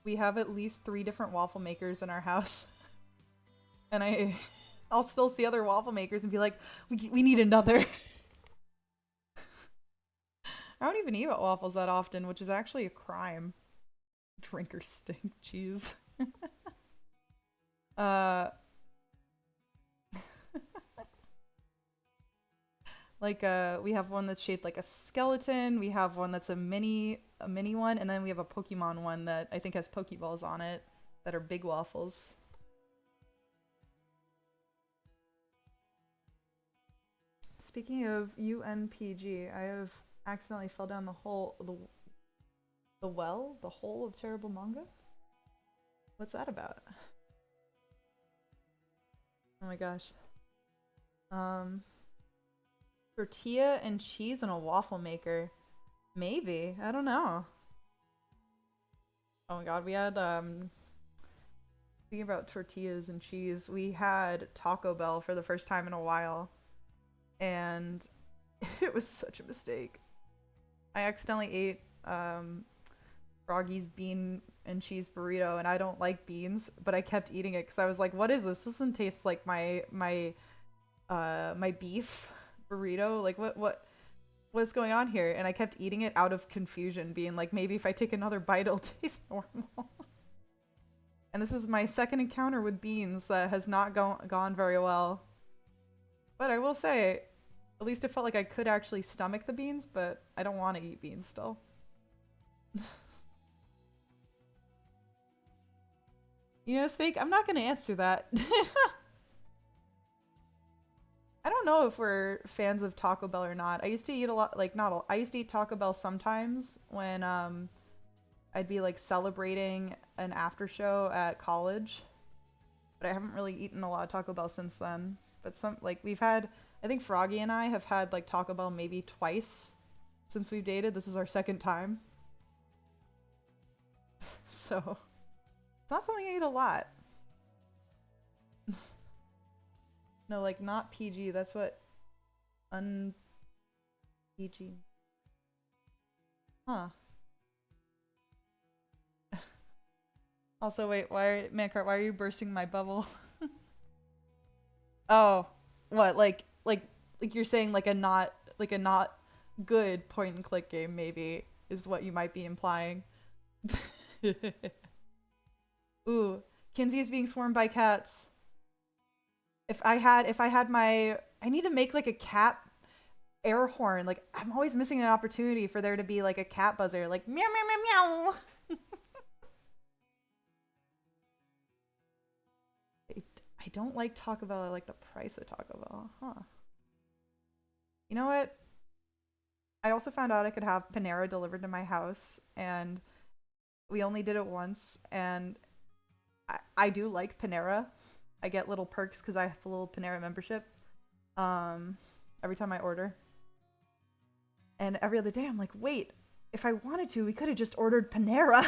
We have at least 3 different waffle makers in our house. And I'll still see other waffle makers and be like, we need another. I don't even eat waffles that often, which is actually a crime. Drinker stink cheese. uh Like we have one that's shaped like a skeleton, we have one that's a mini one, and then we have a Pokemon one that I think has Pokeballs on it that are big waffles. Speaking of UNPG, I have accidentally fell down the hole of terrible manga. What's that about? Oh my gosh. Tortilla and cheese in a waffle maker. Maybe. I don't know. Oh my god, we had speaking about tortillas and cheese, we had Taco Bell for the first time in a while. And it was such a mistake. I accidentally ate Froggy's bean and cheese burrito, and I don't like beans, but I kept eating it because I was like, "What is this? This doesn't taste like my beef burrito. Like what's going on here?" And I kept eating it out of confusion, being like, maybe if I take another bite, it'll taste normal. And this is my second encounter with beans that has not gone very well. But I will say, at least it felt like I could actually stomach the beans, but I don't want to eat beans still. You know, Steak, I'm not going to answer that. I don't know if we're fans of Taco Bell or not. I used to eat a lot, like not a, I used to eat Taco Bell sometimes when I'd be like celebrating an after show at college. But I haven't really eaten a lot of Taco Bell since then. But we've had, I think Froggy and I have had like Taco Bell maybe twice since we've dated. This is our second time. So it's not something I eat a lot. No, like not PG. That's what PG. Huh. Also, wait, Mancart, why are you bursting my bubble? Oh, what? Like you're saying like a not good point and click game maybe is what you might be implying. Ooh, Kinsey's being swarmed by cats. If I had my, I need to make like a cat air horn. Like I'm always missing an opportunity for there to be like a cat buzzer, like meow meow meow meow. I don't like Taco Bell. I like the price of Taco Bell. Huh. You know what? I also found out I could have Panera delivered to my house, and we only did it once, and I do like Panera. I get little perks because I have a little Panera membership every time I order. And every other day I'm like, wait, if I wanted to, we could have just ordered Panera.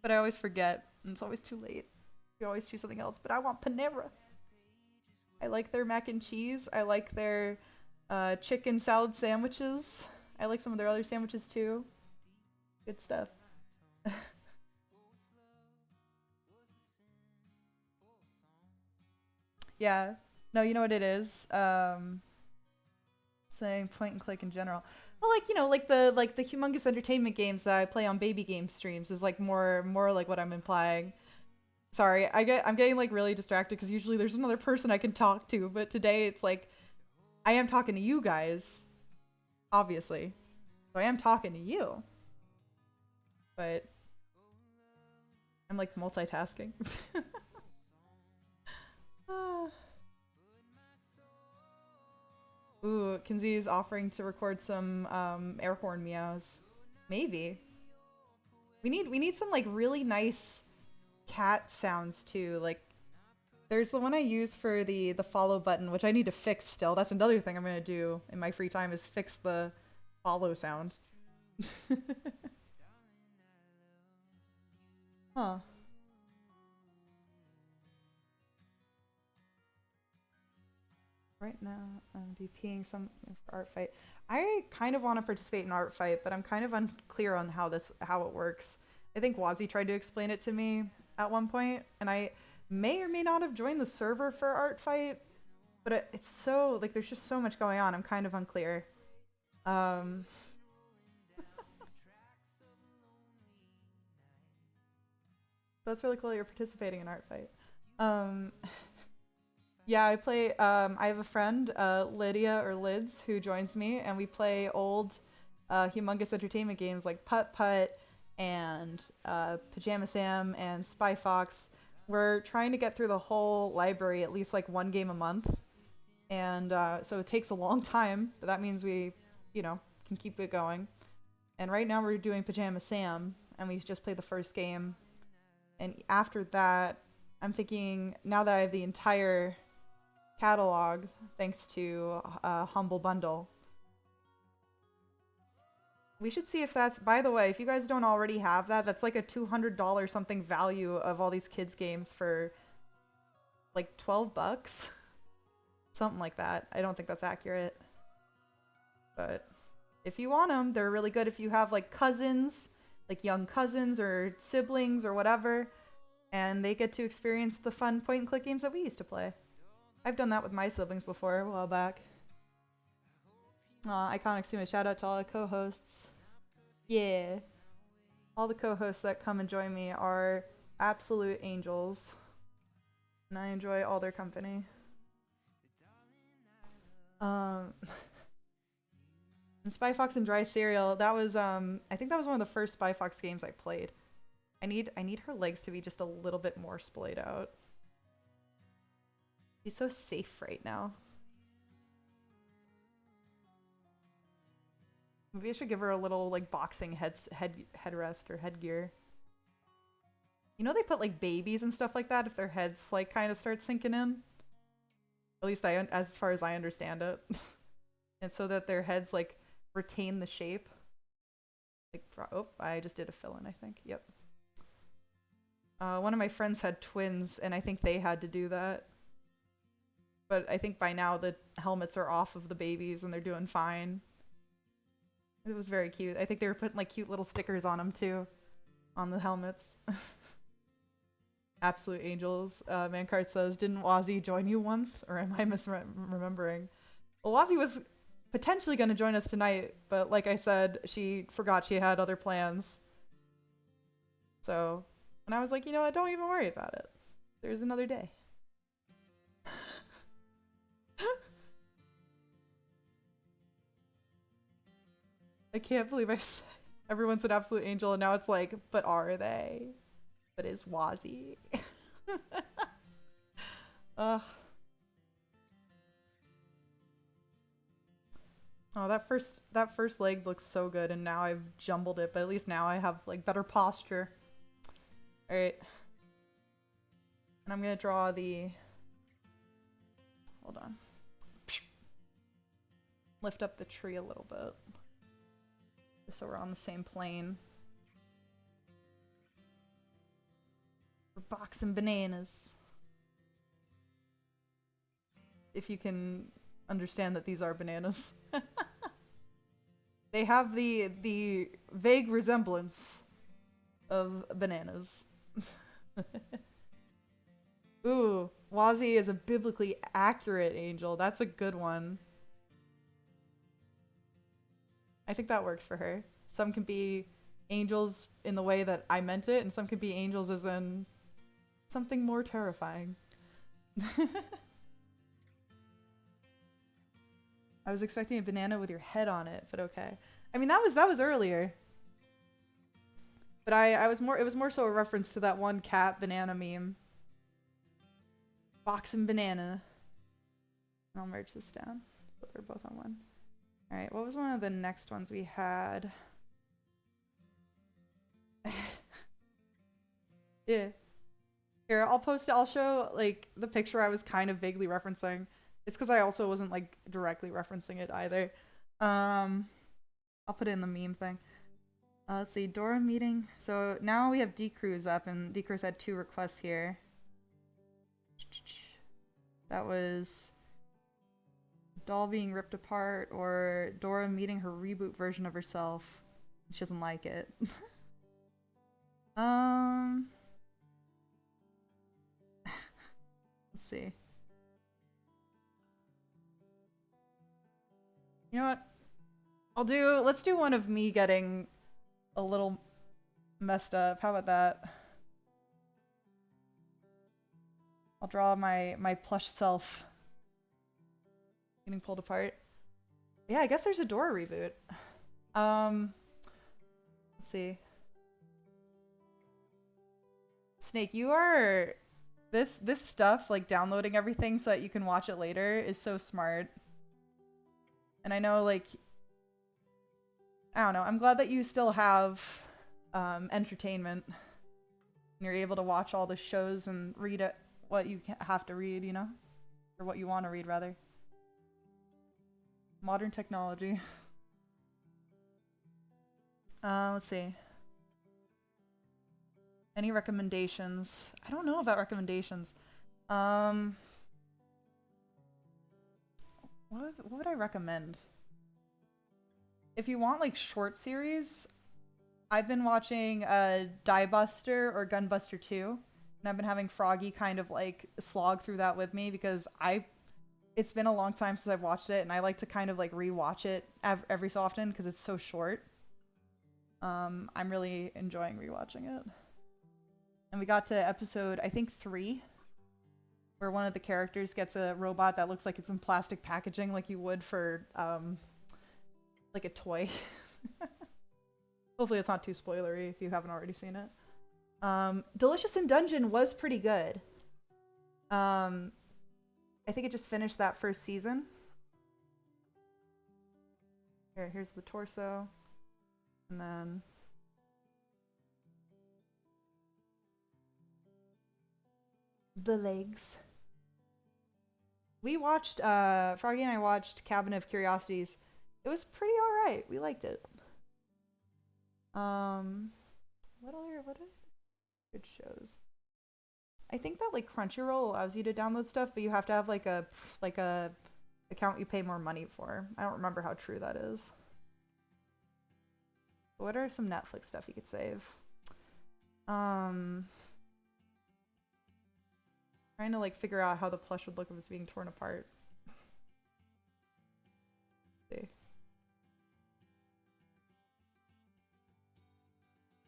But I always forget, and it's always too late. We always choose something else, but I want Panera. I like their mac and cheese. I like their chicken salad sandwiches. I like some of their other sandwiches too. Good stuff. Yeah. No, you know what it is? Saying point and click in general. Well, like, you know, like the humongous entertainment games that I play on baby game streams is like more like what I'm implying. Sorry, I'm getting like really distracted because usually there's another person I can talk to, but today it's like I am talking to you guys, obviously. So I am talking to you. But I'm like multitasking. Ooh, Kinsey's offering to record some air horn meows. Maybe. We need some like really nice cat sounds too. Like there's the one I use for the follow button, which I need to fix still. That's another thing I'm gonna do in my free time is fix the follow sound. Huh. Right now, I'm DPing some for art fight. I kind of want to participate in art fight, but I'm kind of unclear on how it works. I think Wazzy tried to explain it to me at one point, and I may or may not have joined the server for Art Fight, but it's so, like, there's just so much going on. I'm kind of unclear. That's really cool that you're participating in Art Fight. Yeah, I play, I have a friend, Lydia or Lids, who joins me, and we play old, humongous entertainment games like Putt Putt and Pajama Sam and Spy Fox. We're trying to get through the whole library, at least like one game a month. And so it takes a long time, but that means we, you know, can keep it going. And right now we're doing Pajama Sam, and we just played the first game. And after that, I'm thinking, now that I have the entire catalog, thanks to Humble Bundle, we should see if that's, by the way, if you guys don't already have that, that's like a $200 something value of all these kids games for like 12 bucks. Something like that. I don't think that's accurate. But if you want them, they're really good if you have like cousins, like young cousins or siblings or whatever, and they get to experience the fun point and click games that we used to play. I've done that with my siblings before a while back. Aw, Iconic Suma, shout out to all the co-hosts. Yeah. All the co-hosts that come and join me are absolute angels. And I enjoy all their company. And Spy Fox and Dry Cereal, that was I think that was one of the first Spy Fox games I played. I need her legs to be just a little bit more splayed out. She's so safe right now. Maybe I should give her a little like boxing headrest or headgear. You know they put like babies and stuff like that if their heads like kind of start sinking in. At least as far as I understand it. And so that their heads like retain the shape. Like, oh, I just did a fill-in, I think. Yep. One of my friends had twins, and I think they had to do that. But I think by now the helmets are off of the babies and they're doing fine. It was very cute. I think they were putting like cute little stickers on them too, on the helmets. Absolute angels. Mancart says, didn't Wazzy join you once? Or am I misremembering? Well, Wazzy was potentially going to join us tonight, but like I said, she forgot she had other plans. So, and I was like, you know what, don't even worry about it. There's another day. I can't believe everyone's an absolute angel, and now it's like, but are they? But is Wazzy? Ugh. Oh, that first leg looks so good, and now I've jumbled it, but at least now I have like better posture. All right. And I'm gonna draw the. Hold on. Lift up the tree a little bit, just so we're on the same plane. We're boxing bananas. If you can understand that these are bananas. They have the vague resemblance of bananas. Ooh, Wazzy is a biblically accurate angel. That's a good one. I think that works for her. Some can be angels in the way that I meant it, and some can be angels as in something more terrifying. I was expecting a banana with your head on it, but okay. I mean, that was earlier. But it was more so a reference to that one cat banana meme. Box and banana. And I'll merge this down so they're both on one. All right, what was one of the next ones we had? Yeah. Here, I'll show like the picture I was kind of vaguely referencing. It's because I also wasn't like directly referencing it either. I'll put it in the meme thing. Let's see, Dora meeting. So now we have D-Cruise up, and D-Cruise had 2 requests here. That was doll being ripped apart or Dora meeting her reboot version of herself. She doesn't like it. Um, let's see. You know what? Let's do one of me getting a little messed up. How about that? I'll draw my plush self getting pulled apart. Yeah, I guess there's a Dora reboot. Let's see. Snake, you are this stuff, like downloading everything so that you can watch it later, is so smart. And I know, like, I don't know, I'm glad that you still have entertainment. And you're able to watch all the shows and read it, what you have to read, you know? Or what you want to read, rather. Modern technology. Let's see. Any recommendations? I don't know about recommendations. What would I recommend? If you want like short series, I've been watching Die Buster or Gunbuster 2, and I've been having Froggy kind of like slog through that with me because it's been a long time since I've watched it, and I like to kind of like rewatch it every so often because it's so short. I'm really enjoying rewatching it. And we got to episode, I think 3, where one of the characters gets a robot that looks like it's in plastic packaging like you would for like a toy. Hopefully it's not too spoilery if you haven't already seen it. Delicious in Dungeon was pretty good. I think it just finished that first season. Here's the torso. And then the legs. We watched, Froggy and I watched Cabinet of Curiosities. It was pretty alright. We liked it. What are good shows? I think that like Crunchyroll allows you to download stuff, but you have to have like a account you pay more money for. I don't remember how true that is. What are some Netflix stuff you could save? Trying to like figure out how the plush would look if it's being torn apart. Let's see.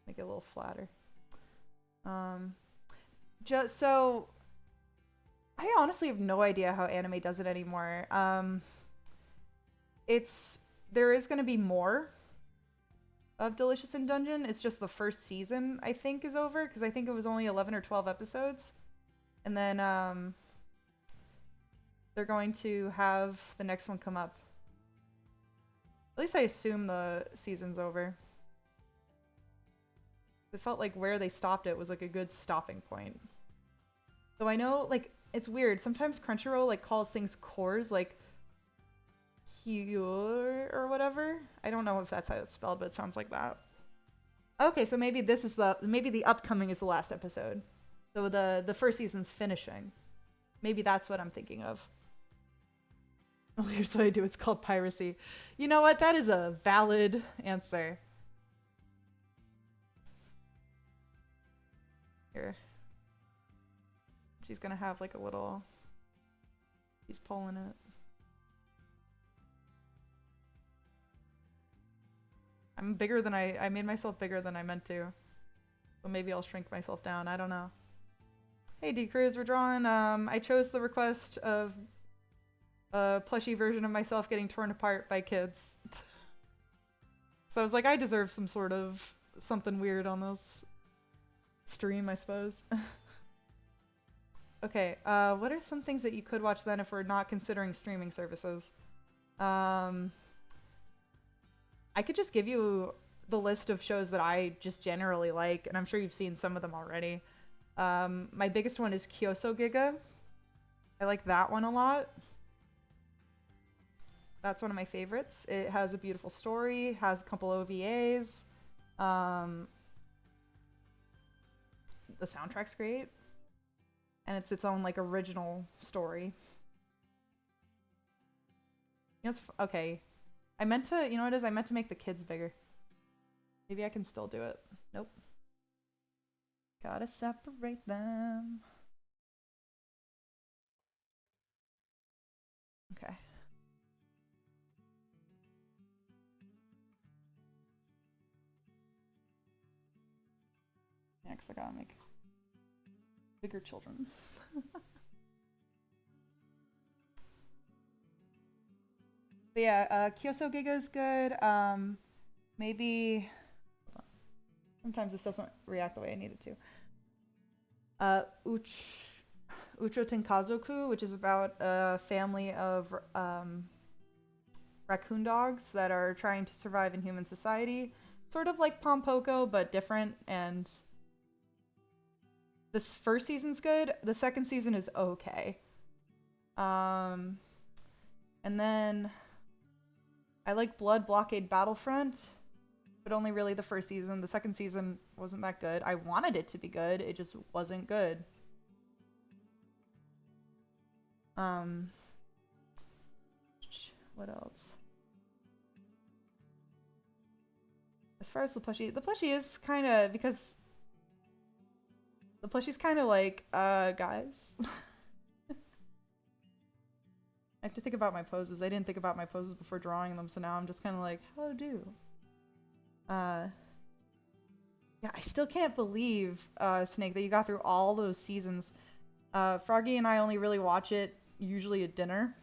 Make it a little flatter. Just so I honestly have no idea how anime does it anymore. There is going to be more of Delicious in Dungeon. It's just the first season I think is over because I think it was only 11 or 12 episodes. And then they're going to have the next one come up. At least I assume the season's over. It felt like where they stopped it was like a good stopping point. So I know, like, it's weird. Sometimes Crunchyroll like calls things cores, like Hyur or whatever. I don't know if that's how it's spelled, but it sounds like that. Okay, so maybe maybe the upcoming is the last episode. So the first season's finishing. Maybe that's what I'm thinking of. Oh, here's what I do. It's called piracy. You know what? That is a valid answer. Here. She's gonna have like a little... She's pulling it. I'm bigger than I made myself bigger than I meant to. But maybe I'll shrink myself down. I don't know. Hey D Cruz, we're drawing. I chose the request of a plushie version of myself getting torn apart by kids. So I was like, I deserve some sort of something weird on this stream, I suppose. Okay, what are some things that you could watch then if we're not considering streaming services? I could just give you the list of shows that I just generally like, and I'm sure you've seen some of them already. My biggest one is Kyoso Giga. I like that one a lot. That's one of my favorites. It has a beautiful story, has a couple OVAs. The soundtrack's great. And it's its own like original story. You know, it's okay. I meant to, you know what it is? I meant to make the kids bigger. Maybe I can still do it. Nope. Gotta separate them. Okay. Next, I gotta make bigger children. But yeah, Kyoso Giga's good. Maybe sometimes this doesn't react the way I need it to. Ucho Tenkazoku, which is about a family of raccoon dogs that are trying to survive in human society. Sort of like Pompoko, but different. And this first season's good. The second season is okay. And then I like Blood Blockade Battlefront, but only really the first season. The second season wasn't that good. I wanted it to be good. It just wasn't good. What else? As far as the plushie is kind of, because the plushie's kind of like, guys. I have to think about my poses. I didn't think about my poses before drawing them, so now I'm just kind of like, how do? Yeah, I still can't believe, Snake, that you got through all those seasons. Froggy and I only really watch it usually at dinner.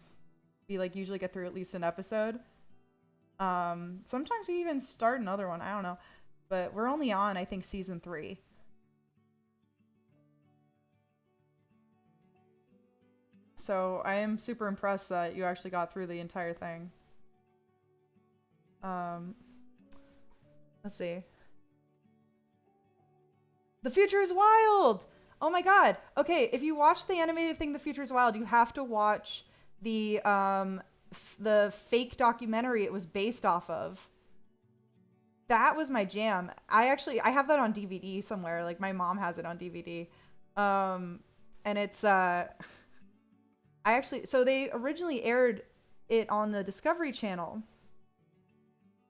We like usually get through at least an episode. Sometimes we even start another one. I don't know, but we're only on, I think, season 3. So I am super impressed that you actually got through the entire thing. Let's see. The Future is Wild! Oh my god. Okay, if you watch the animated thing, The Future is Wild, you have to watch the fake documentary it was based off of. That was my jam. I have that on DVD somewhere. Like, my mom has it on DVD. And it's, so they originally aired it on the Discovery Channel,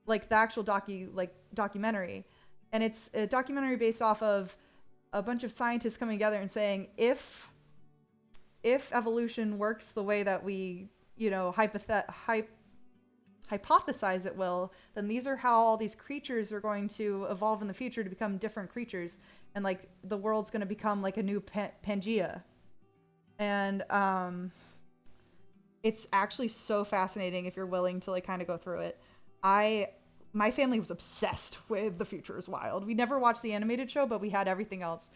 like the actual documentary, and it's a documentary based off of a bunch of scientists coming together and saying, if evolution works the way that we, hypothesize it will, then these are how all these creatures are going to evolve in the future to become different creatures, and like the world's going to become like a new Pangea. And it's actually so fascinating if you're willing to like kind of go through it. My family was obsessed with The Future is Wild. We never watched the animated show, but we had everything else.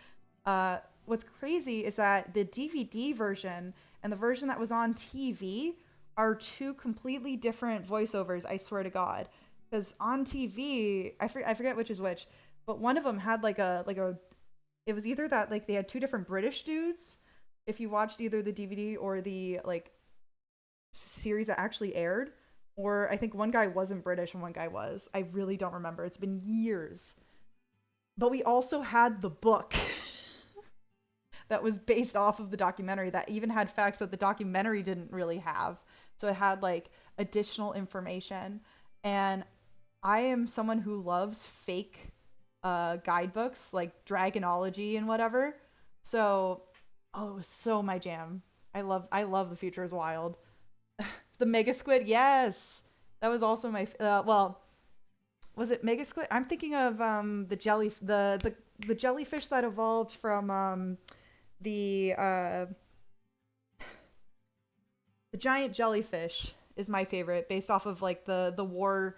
What's crazy is that the DVD version and the version that was on TV are two completely different voiceovers, I swear to God. Because on TV, I forget which is which, but one of them had it was either that like they had two different British dudes, if you watched either the DVD or the like series that actually aired, or I think one guy wasn't British and one guy was. I really don't remember. It's been years. But we also had the book that was based off of the documentary that even had facts that the documentary didn't really have. So it had like additional information. And I am someone who loves fake guidebooks like Dragonology and whatever. So, it was so my jam. I love The Future is Wild. The Mega Squid, yes, that was also my. Was it Mega Squid? I'm thinking of the jellyfish that evolved from the giant jellyfish is my favorite, based off of like the war.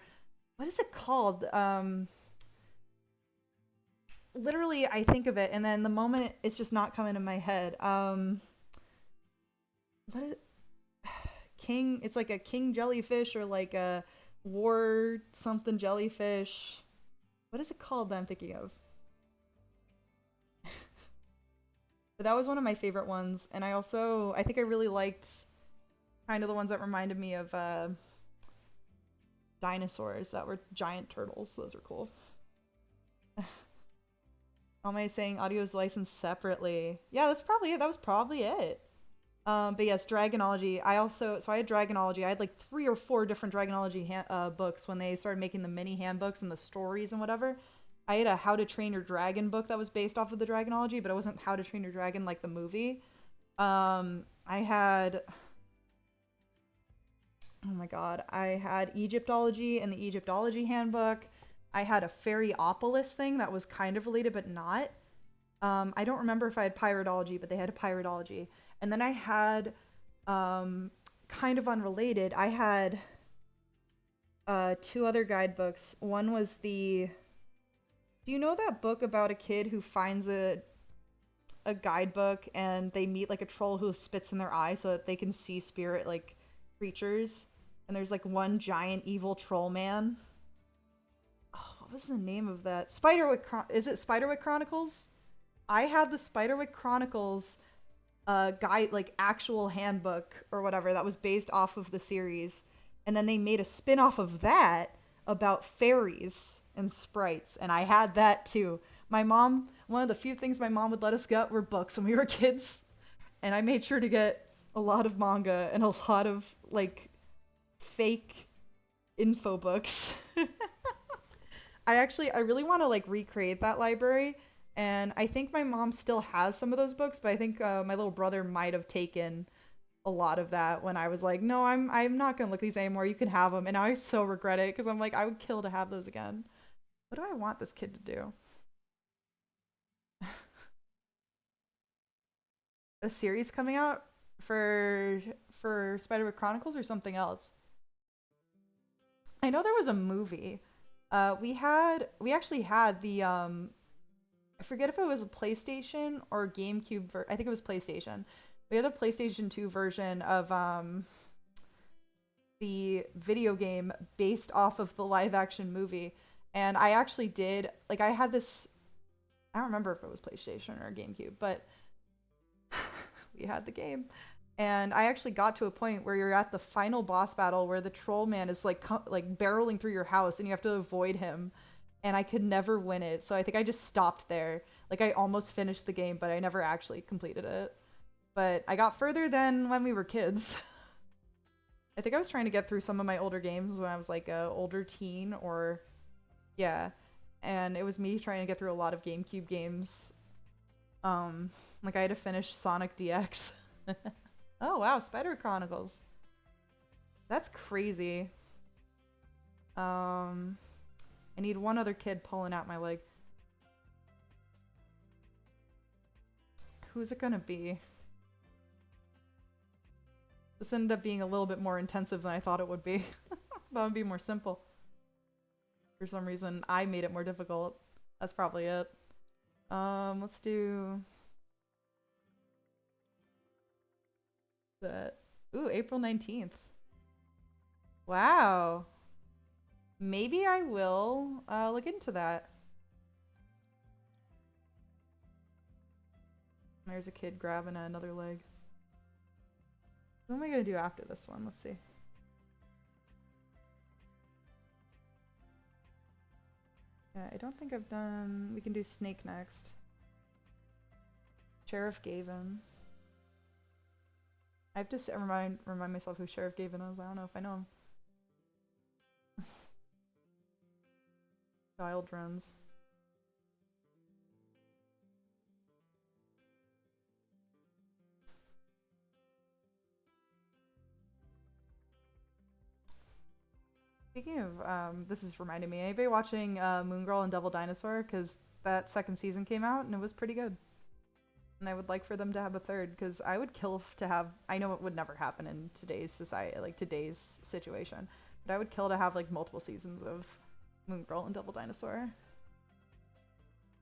What is it called? Literally, I think of it, and then the moment it's just not coming to my head. What is it? King, it's like a king jellyfish or like a war something jellyfish. What is it called that I'm thinking of? But that was one of my favorite ones. And I think I really liked kind of the ones that reminded me of dinosaurs that were giant turtles. Those are cool. Am I saying audio is licensed separately? Yeah, that's probably it. That was probably it. But yes, Dragonology. I had Dragonology. I had like 3 or 4 different Dragonology books when they started making the mini handbooks and the stories and whatever. I had a How to Train Your Dragon book that was based off of the Dragonology, but it wasn't How to Train Your Dragon like the movie. I had, oh my god, I had Egyptology and the Egyptology handbook. I had a Fairyopolis thing that was kind of related but not. I don't remember if I had Piratology, but they had a Piratology. And then I had, kind of unrelated, I had two other guidebooks. One was the, do you know that book about a kid who finds a guidebook and they meet like a troll who spits in their eye so that they can see spirit like creatures? And there's like one giant evil troll man. Oh, what was the name of that? Is it Spiderwick Chronicles? I had the Spiderwick Chronicles guide, like actual handbook or whatever that was based off of the series. And then they made a spin-off of that about fairies and sprites, and I had that too. My mom, one of the few things my mom would let us get were books when we were kids, and I made sure to get a lot of manga and a lot of like fake info books. I really want to like recreate that library, and I think my mom still has some of those books, but I think my little brother might have taken a lot of that when I was like, no, I'm not gonna look at these anymore. You can have them, and now I so regret it because I'm like, I would kill to have those again. What do I want this kid to do? A series coming out for Spiderwick Chronicles or something else? I know there was a movie. We actually had the I forget if it was a PlayStation or GameCube I think it was PlayStation. We had a PlayStation 2 version of the video game based off of the live action movie. And I actually did, like, I had this, I don't remember if it was PlayStation or GameCube, but we had the game. And I actually got to a point where you're at the final boss battle where the troll man is like barreling through your house and you have to avoid him. And I could never win it. So I think I just stopped there. Like, I almost finished the game, but I never actually completed it. But I got further than when we were kids. I think I was trying to get through some of my older games when I was like a older teen or yeah. And it was me trying to get through a lot of GameCube games. Like I had to finish Sonic DX. Oh wow, Spider Chronicles. That's crazy. I need one other kid pulling out my leg. Who's it gonna be? This ended up being a little bit more intensive than I thought it would be. That would be more simple. For some reason, I made it more difficult. That's probably it. Let's do that. Ooh, April 19th. Wow. Maybe I will look into that. There's a kid grabbing another leg. What am I gonna do after this one? Let's see. Yeah, I don't think I've done... We can do Snake next. Sheriff Gavin. I have to remind myself who Sheriff Gavin is. I don't know if I know him. Dial drones. Speaking of, this is reminding me, anybody watching Moon Girl and Devil Dinosaur? Because that second season came out and it was pretty good. And I would like for them to have a third, because I would kill to have, I know it would never happen in today's society, like today's situation, but I would kill to have like multiple seasons of Moon Girl and Devil Dinosaur.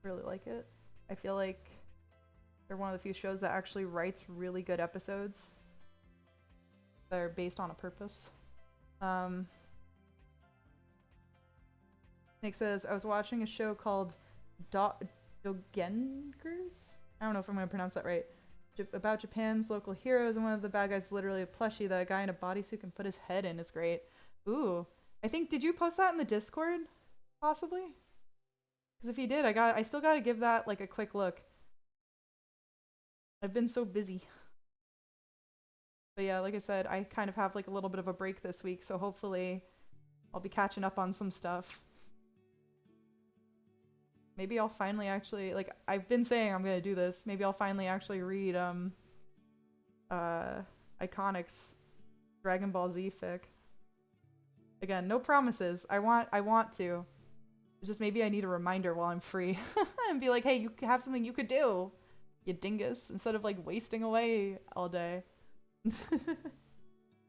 Really like it. I feel like they're one of the few shows that actually writes really good episodes that are based on a purpose. Nick says, I was watching a show called Dogenkers? I don't know if I'm going to pronounce that right. About Japan's local heroes, and one of the bad guys is literally a plushie that a guy in a bodysuit can put his head in. It's great. Ooh. I think, did you post that in the Discord? Possibly? Because if you did, I still got to give that like a quick look. I've been so busy. But yeah, like I said, I kind of have like a little bit of a break this week, so hopefully I'll be catching up on some stuff. Maybe I'll finally actually, like, I've been saying I'm gonna do this. Maybe I'll finally actually read, Iconic's Dragon Ball Z fic. Again, no promises. I want to. It's just maybe I need a reminder while I'm free. And be like, hey, you have something you could do, you dingus, instead of, like, wasting away all day.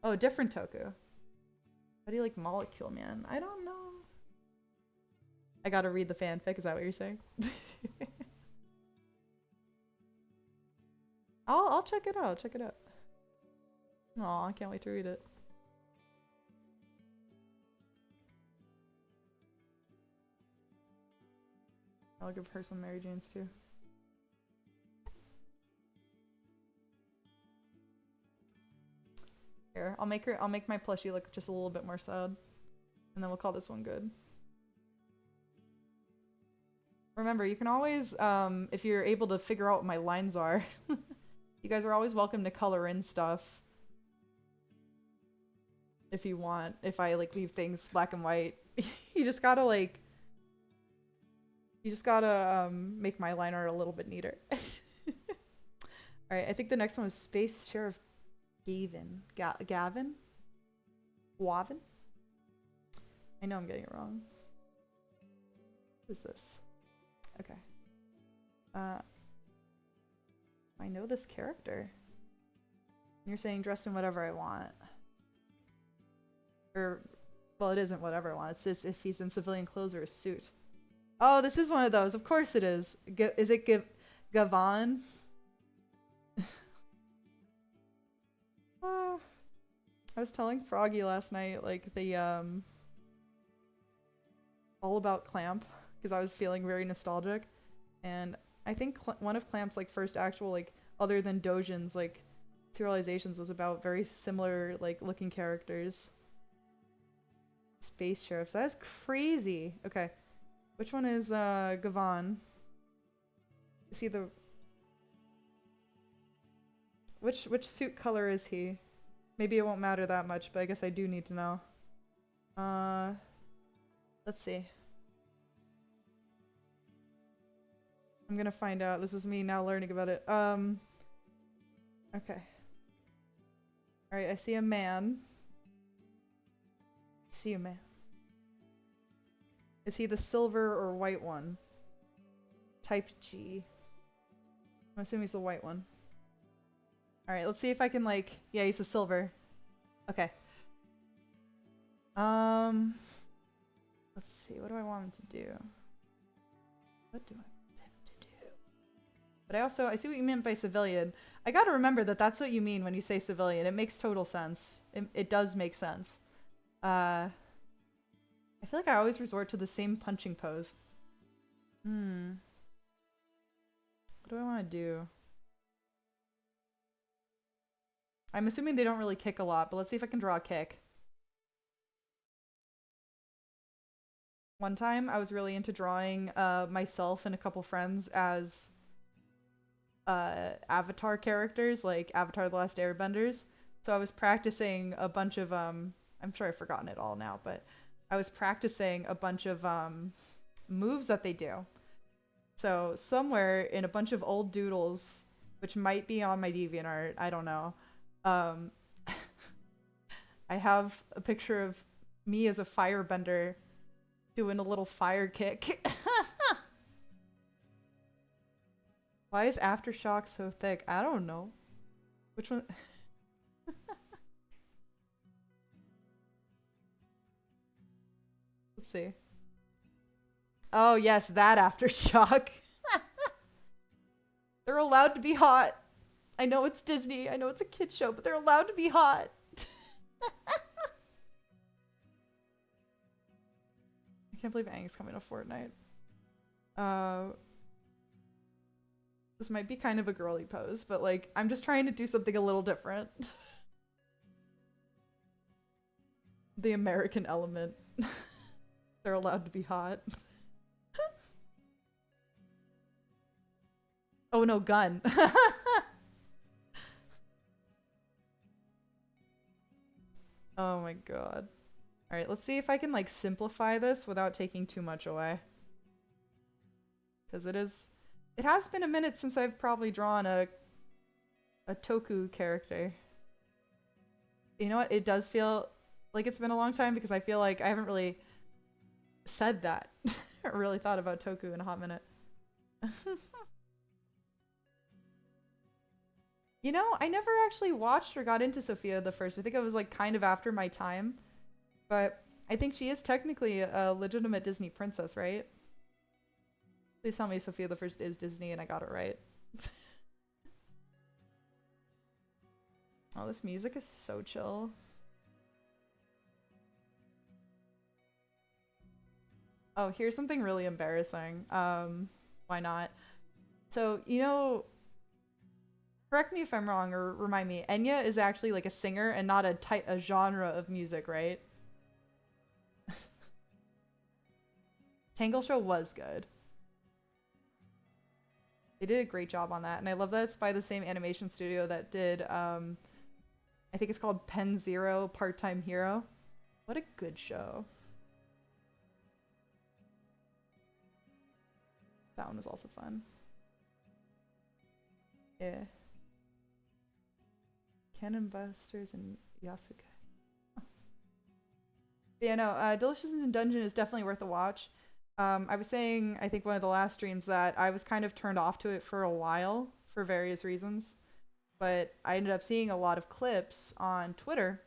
Oh, different Toku. How do you like Molecule Man? I don't know. I gotta read the fanfic, is that what you're saying? I'll check it out, check it out. Aw, I can't wait to read it. I'll give her some Mary Janes too. Here, I'll make my plushie look just a little bit more sad. And then we'll call this one good. Remember, you can always, if you're able to figure out what my lines are, you guys are always welcome to color in stuff. If you want, if I, like, leave things black and white. You just gotta, like, make my line art a little bit neater. Alright, I think the next one was Space Sheriff Gavin. Gavin? Wavin? I know I'm getting it wrong. What is this? Okay. I know this character. You're saying dressed in whatever I want. Or, well, it isn't whatever I want. It's if he's in civilian clothes or a suit. Oh, this is one of those. Of course it is. Is it Gavan? I was telling Froggy last night, like, the, all about Clamp, because I was feeling very nostalgic. And I think one of Clamp's, like, first actual, like, other than Dojin's, like, serializations was about very similar, like, looking characters. Space Sheriffs. That is crazy. Okay. Which one is, Gavan? Is he the... Which suit color is he? Maybe it won't matter that much, but I guess I do need to know. Let's see. I'm gonna find out. This is me now learning about it. Okay. Alright, I see a man. I see a man. Is he the silver or white one? Type G. I'm assuming he's the white one. Alright, let's see if I can, like... Yeah, he's the silver. Okay. Let's see. What do I want him to do? What do I want him to do? But I see what you meant by civilian. I gotta remember that that's what you mean when you say civilian. It makes total sense. It does make sense. I feel like I always resort to the same punching pose. What do I want to do? I'm assuming they don't really kick a lot, but let's see if I can draw a kick. One time, I was really into drawing myself and a couple friends as Avatar characters, like Avatar: The Last Airbenders. So I was practicing a bunch of I'm sure I've forgotten it all now, but I was practicing a bunch of moves that they do. So somewhere in a bunch of old doodles, which might be on my DeviantArt, I don't know. I have a picture of me as a firebender doing a little fire kick. Why is Aftershock so thick? I don't know. Which one? Let's see. Oh yes, that Aftershock. They're allowed to be hot. I know it's Disney, I know it's a kid show, but they're allowed to be hot. I can't believe Aang's coming to Fortnite. This might be kind of a girly pose, but like, I'm just trying to do something a little different. The American element. They're allowed to be hot. Oh no, gun. Oh my god. Alright, let's see if I can like simplify this without taking too much away. because it has been a minute since I've probably drawn a Toku character. You know what? It does feel like it's been a long time because I feel like I haven't really said that. I really thought about Toku in a hot minute. You know, I never actually watched or got into Sophia the First. I think it was like kind of after my time, but I think she is technically a legitimate Disney princess, right? Please tell me Sophia the First is Disney and I got it right. Oh, this music is so chill. Oh, here's something really embarrassing. Why not? So, you know, correct me if I'm wrong or remind me, Enya is actually like a singer and not a genre of music, right? Tangle Show was good. They did a great job on that, and I love that it's by the same animation studio that did, I think it's called Pen Zero Part-Time Hero. What a good show. That one was also fun. Yeah. Cannon Busters and Yasuke. Huh. Yeah, no, Delicious in Dungeon is definitely worth a watch. I was saying, I think one of the last streams that I was kind of turned off to it for a while for various reasons. But I ended up seeing a lot of clips on Twitter.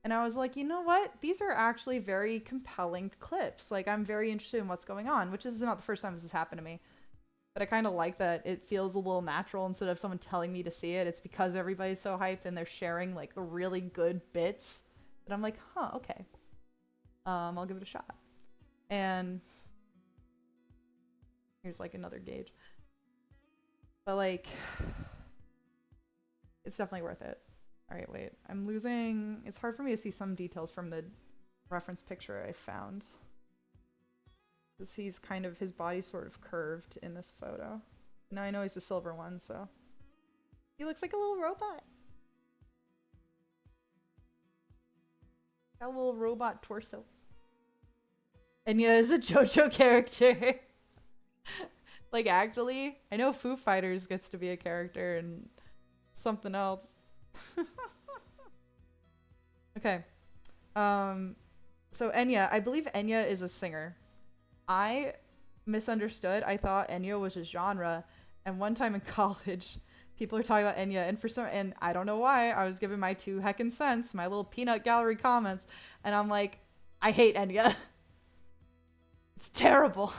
And I was like, you know what? These are actually very compelling clips. Like, I'm very interested in what's going on, which is not the first time this has happened to me. But I kind of like that it feels a little natural instead of someone telling me to see it. It's because everybody's so hyped and they're sharing, like, the really good bits. That I'm like, huh, okay. I'll give it a shot. And here's, like, another gauge. But, like, it's definitely worth it. All right, wait. I'm losing... It's hard for me to see some details from the reference picture I found. Because he's kind of... His body's sort of curved in this photo. Now I know he's the silver one, so... He looks like a little robot. Got a little robot torso. Enya is a JoJo character. Like, actually, I know Foo Fighters gets to be a character and something else. Okay. So Enya, I believe Enya is a singer. I misunderstood. I thought Enya was a genre. And one time in college, people are talking about Enya, and I don't know why, I was giving my 2 heckin' cents, my little peanut gallery comments, and I'm like, I hate Enya. It's terrible.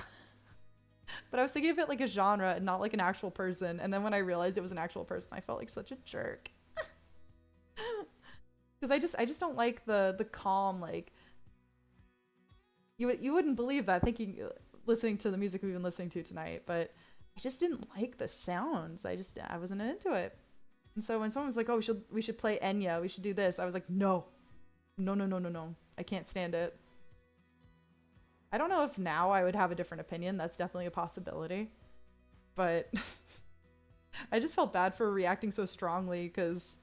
But I was thinking of it like a genre and not like an actual person. And then when I realized it was an actual person, I felt like such a jerk. Because I just don't like the calm, like, you wouldn't believe that listening to the music we've been listening to tonight, but I just didn't like the sounds. I wasn't into it. And so when someone was like, oh, we should play Enya, we should do this, I was like, no. No. I can't stand it. I don't know if now I would have a different opinion. That's definitely a possibility. But I just felt bad for reacting so strongly because,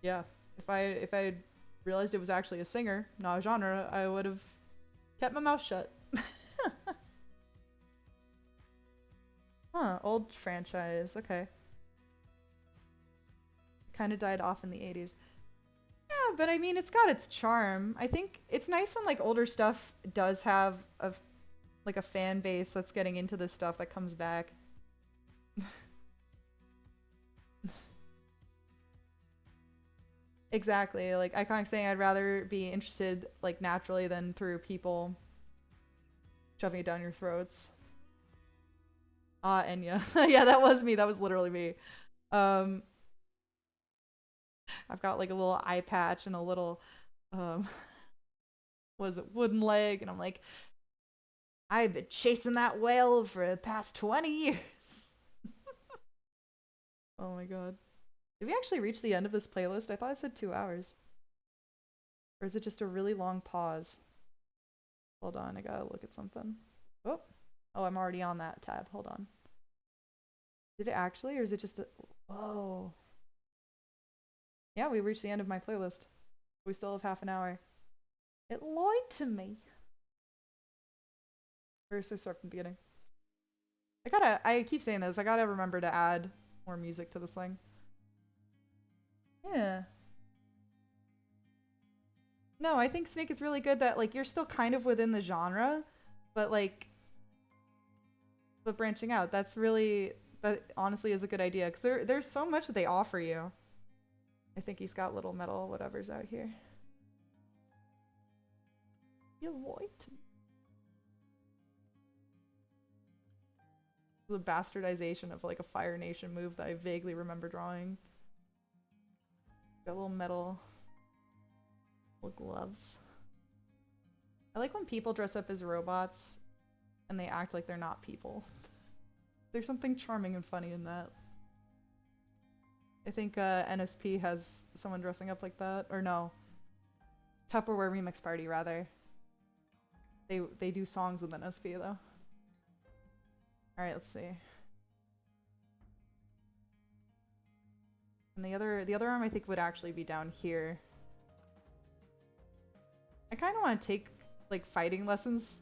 yeah, if I realized it was actually a singer, not a genre, I would have kept my mouth shut. Huh, old franchise. Okay. Kind of died off in the 80s. Yeah, but I mean, it's got its charm. I think it's nice when like older stuff does have like a fan base that's getting into this stuff that comes back. Exactly. Like Iconic saying I'd rather be interested like naturally than through people shoving it down your throats. Ah, Enya. Yeah, that was me. That was literally me. I've got like a little eye patch and a little was it wooden leg, and I'm like, I've been chasing that whale for the past 20 years. Oh my god. Did we actually reach the end of this playlist? I thought it said 2 hours. Or is it just a really long pause? Hold on, I gotta look at something. Oh, I'm already on that tab. Hold on. Did it actually, or is it just a... Whoa. Yeah, we reached the end of my playlist. We still have half an hour. It lied to me. Or should I start from the beginning? I keep saying this, I gotta remember to add more music to this thing. Yeah. No, I think Snake, it's really good that, like, you're still kind of within the genre, but, like, but branching out. That honestly is a good idea, because there's so much that they offer you. I think he's got little metal whatever's out here. You white. The bastardization of, like, a Fire Nation move that I vaguely remember drawing. Got little metal gloves. I like when people dress up as robots and they act like they're not people. There's something charming and funny in that. I think NSP has someone dressing up like that. Or no. Tupperware Remix Party, rather. They do songs with NSP, though. Alright, let's see. And the other arm I think would actually be down here. I kind of want to take, like, fighting lessons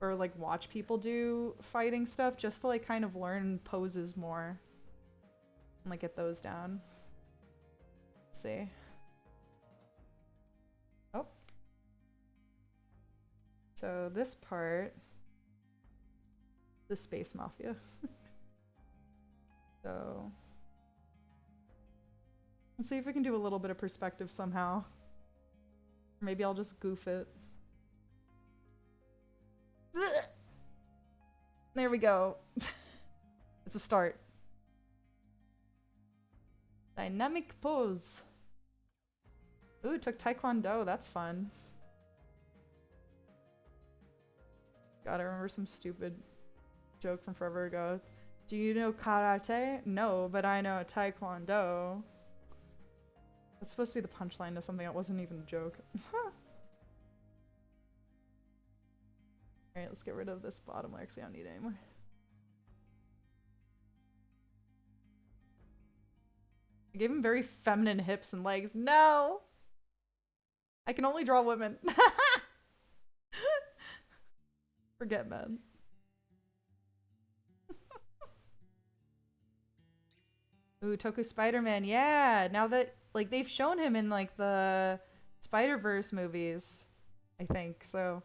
or, like, watch people do fighting stuff just to, like, kind of learn poses more and, like, get those down. Let's see. Oh. So this part, the Space Mafia. So let's see if we can do a little bit of perspective somehow. Maybe I'll just goof it. There we go. It's a start. Dynamic pose. Ooh, took Taekwondo. That's fun. God, I remember some stupid joke from forever ago. Do you know karate? No, but I know Taekwondo. That's supposed to be the punchline to something that wasn't even a joke. Alright, let's get rid of this bottom layer because we don't need it anymore. I gave him very feminine hips and legs. No! I can only draw women. Forget men. Ooh, Toku Spider-Man. Yeah, now that, like, they've shown him in, like, the Spider-Verse movies, I think, so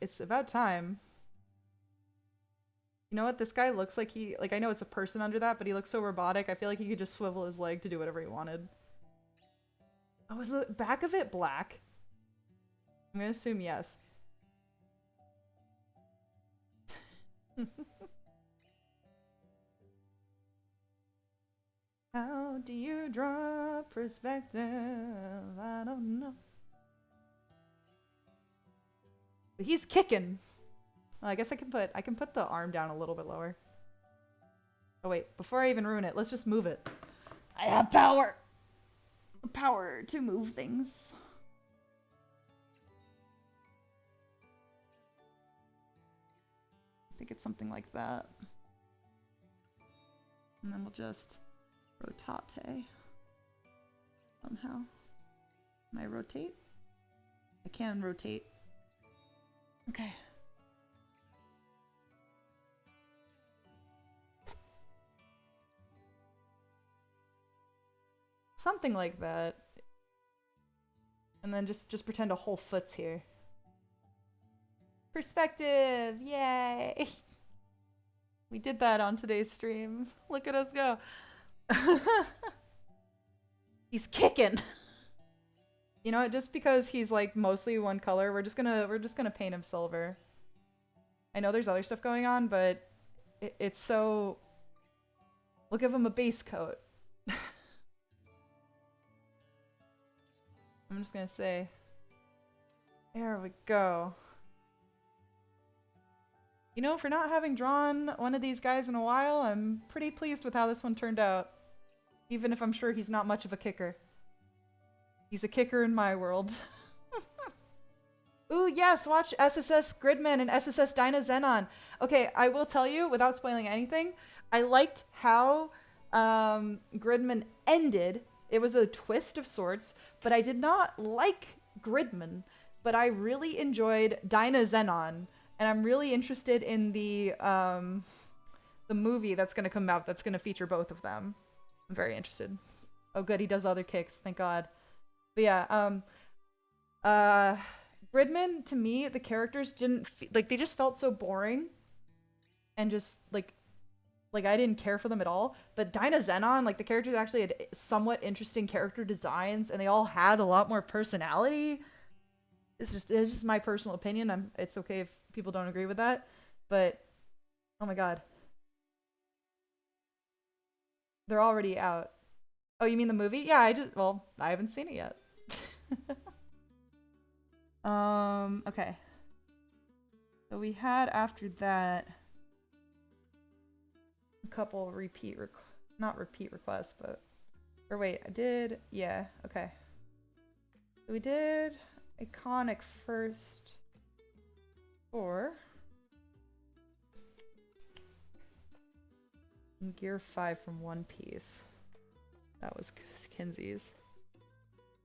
it's about time. You know what? This guy looks like he, like, I know it's a person under that, but he looks so robotic. I feel like he could just swivel his leg to do whatever he wanted. Oh, is the back of it black? I'm gonna assume yes. How do you draw perspective? I don't know. But he's kicking. Well, I guess I can put the arm down a little bit lower. Oh wait, before I even ruin it, let's just move it. I have power. Power to move things. I think it's something like that. And then we'll just rotate somehow. Can I rotate? I can rotate. Okay. Something like that. And then just pretend a whole foot's here. Perspective! Yay! We did that on today's stream. Look at us go. He's kicking. You know, just because he's like mostly one color, we're just gonna paint him silver. I know there's other stuff going on, but it's so. We'll give him a base coat. I'm just gonna say. There we go. You know, for not having drawn one of these guys in a while, I'm pretty pleased with how this one turned out. Even if I'm sure he's not much of a kicker. He's a kicker in my world. Ooh, yes, watch SSS Gridman and SSS Dyna Xenon. Okay, I will tell you, without spoiling anything, I liked how Gridman ended. It was a twist of sorts, but I did not like Gridman. But I really enjoyed Dyna Xenon. And I'm really interested in the the movie that's gonna come out that's gonna feature both of them. I'm very interested. Oh, good, he does other kicks. Thank God. But yeah, Gridman, to me, the characters didn't like, they just felt so boring and just like I didn't care for them at all. But Dyna Xenon, like the characters actually had somewhat interesting character designs and they all had a lot more personality. It's just my personal opinion. It's okay if people don't agree with that, but oh my God, they're already out. Oh, you mean the movie? Yeah, I haven't seen it yet. Okay. So we had after that a couple not repeat requests, but or wait, yeah, okay. So we did Iconic first or Gear 5 from One Piece. That was Kinsey's.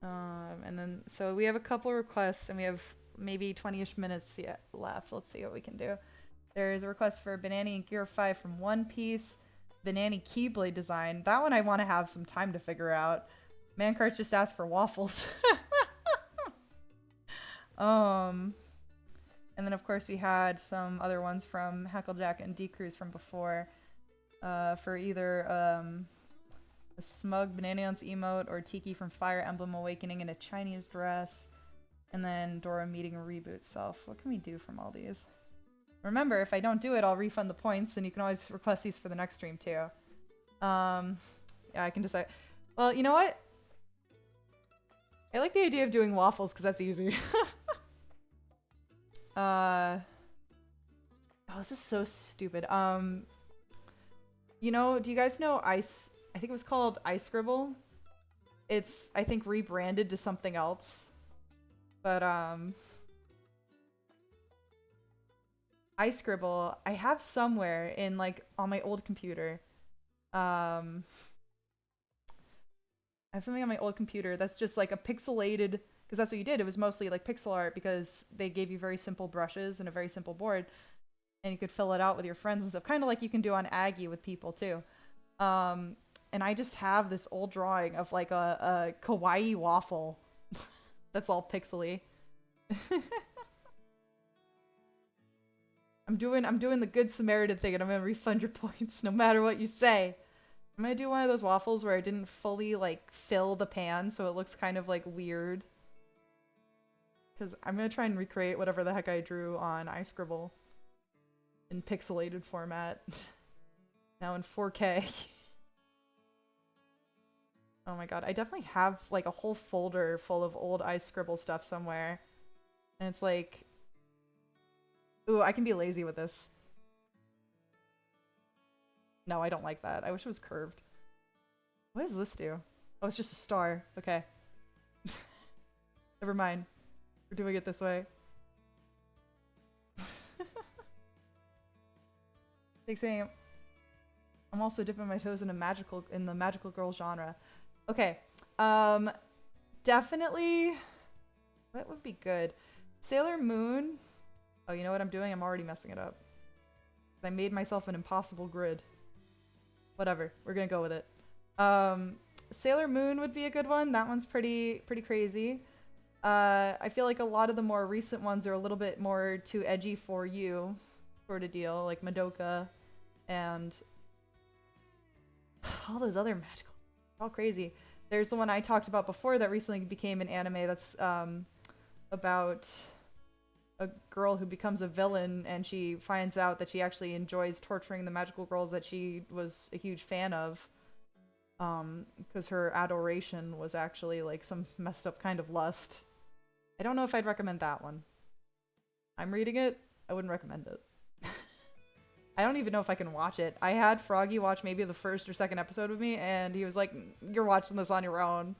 And then, so we have a couple requests and we have maybe 20-ish minutes yet left. Let's see what we can do. There's a request for Banani and Gear 5 from One Piece. Banani Keyblade design. That one I want to have some time to figure out. Mancarts just asked for waffles. And then of course we had some other ones from Hacklejack and D-Cruise from before. For either a smug Bananion's emote or Tiki from Fire Emblem Awakening in a Chinese dress. And then Dora meeting a reboot self. What can we do from all these? Remember, if I don't do it, I'll refund the points, and you can always request these for the next stream too. Yeah, I can decide. Well, you know what? I like the idea of doing waffles because that's easy. Oh, this is so stupid. You know, do you guys know Ice? I think it was called Ice Scribble. It's, I think, rebranded to something else. But, Ice Scribble, I have somewhere in, like, on my old computer. I have something on my old computer that's just, like, a pixelated, because that's what you did. It was mostly, like, pixel art because they gave you very simple brushes and a very simple board. And you could fill it out with your friends and stuff. Kind of like you can do on Aggie with people, too. And I just have this old drawing of like a kawaii waffle that's all pixely. I'm doing the Good Samaritan thing and I'm gonna refund your points no matter what you say. I'm gonna do one of those waffles where I didn't fully like fill the pan so it looks kind of like weird. Because I'm gonna try and recreate whatever the heck I drew on iScribble in pixelated format. Now in 4K. Oh my god, I definitely have like a whole folder full of old iScribble stuff somewhere. And it's like, ooh, I can be lazy with this. No, I don't like that. I wish it was curved. What does this do? Oh, it's just a star. Okay. Never mind. We're doing it this way. Like saying, I'm also dipping my toes in the magical girl genre. Okay, definitely, what would be good? Sailor Moon. Oh, you know what I'm doing? I'm already messing it up. I made myself an impossible grid. Whatever, we're gonna go with it. Sailor Moon would be a good one. That one's pretty crazy. I feel like a lot of the more recent ones are a little bit more too edgy for you, sort of deal, like Madoka, and all those other magical. All crazy. There's the one I talked about before that recently became an anime that's about a girl who becomes a villain and she finds out that she actually enjoys torturing the magical girls that she was a huge fan of, because her adoration was actually like some messed up kind of lust. I don't know if I'd recommend that one. I'm reading it. I wouldn't recommend it. I don't even know if I can watch it. I had Froggy watch maybe the first or second episode with me, and he was like, you're watching this on your own.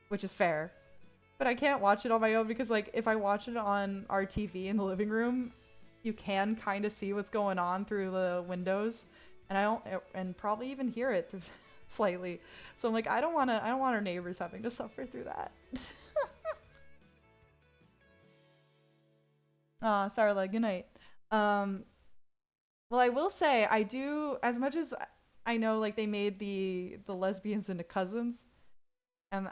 Which is fair. But I can't watch it on my own because, like, if I watch it on our TV in the living room, you can kind of see what's going on through the windows. And I don't, and probably even hear it slightly. So I'm like, I don't want our neighbors having to suffer through that. Aw, Sarla, good night. Well, I will say I do as much as I know like they made the lesbians into cousins and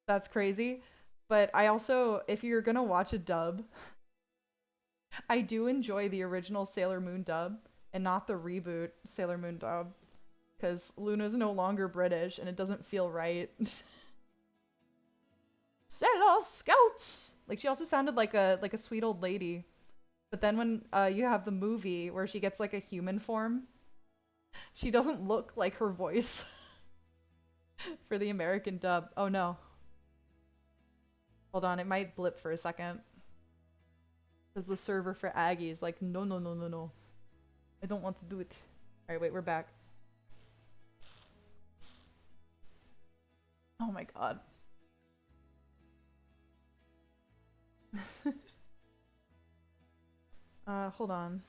that's crazy. But I also if you're going to watch a dub, I do enjoy the original Sailor Moon dub and not the reboot Sailor Moon dub cuz Luna's no longer British and it doesn't feel right. Sailor Scouts. Like she also sounded like a sweet old lady. But then when you have the movie where she gets like a human form, she doesn't look like her voice for the American dub. Oh no. Hold on, it might blip for a second. Because the server for Aggie is like, no, no, no, no, no. I don't want to do it. Alright, wait, we're back. Oh my god. Hold on.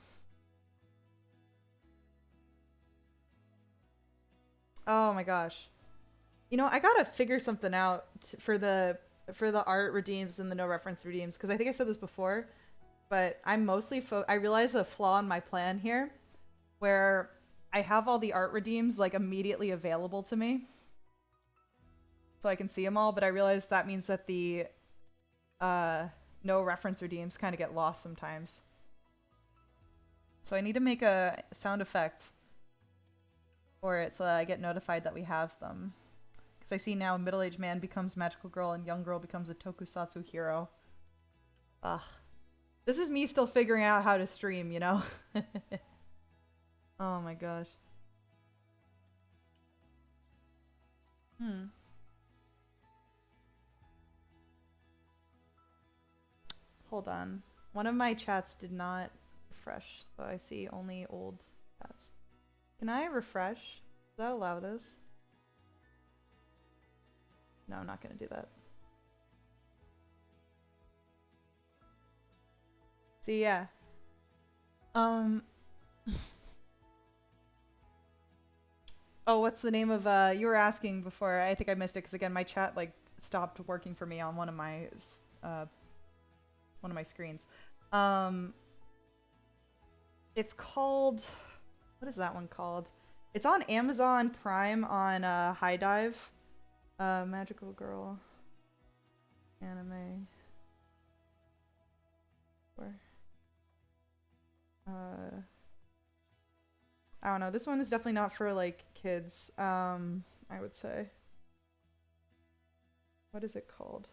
Oh my gosh. You know, I gotta figure something out for the art redeems and the no reference redeems because I think I said this before, but I'm mostly I realize a flaw in my plan here, where I have all the art redeems like immediately available to me, so I can see them all. But I realize that means that the no reference redeems kind of get lost sometimes. So I need to make a sound effect for it so I get notified that we have them. Because I see now middle-aged man becomes magical girl and young girl becomes a tokusatsu hero. Ugh. This is me still figuring out how to stream, you know? Oh my gosh. Hold on. One of my chats did not refresh, so I see only old chats. Can I refresh? Does that allow this? No, I'm not gonna do that. See, yeah. Oh, what's the name of, you were asking before, I think I missed it, because again, my chat, like, stopped working for me on one of my screens. It's called, what is that one called? It's on Amazon Prime on High Dive. Magical Girl anime. Where? I don't know. This one is definitely not for like kids. I would say. What is it called?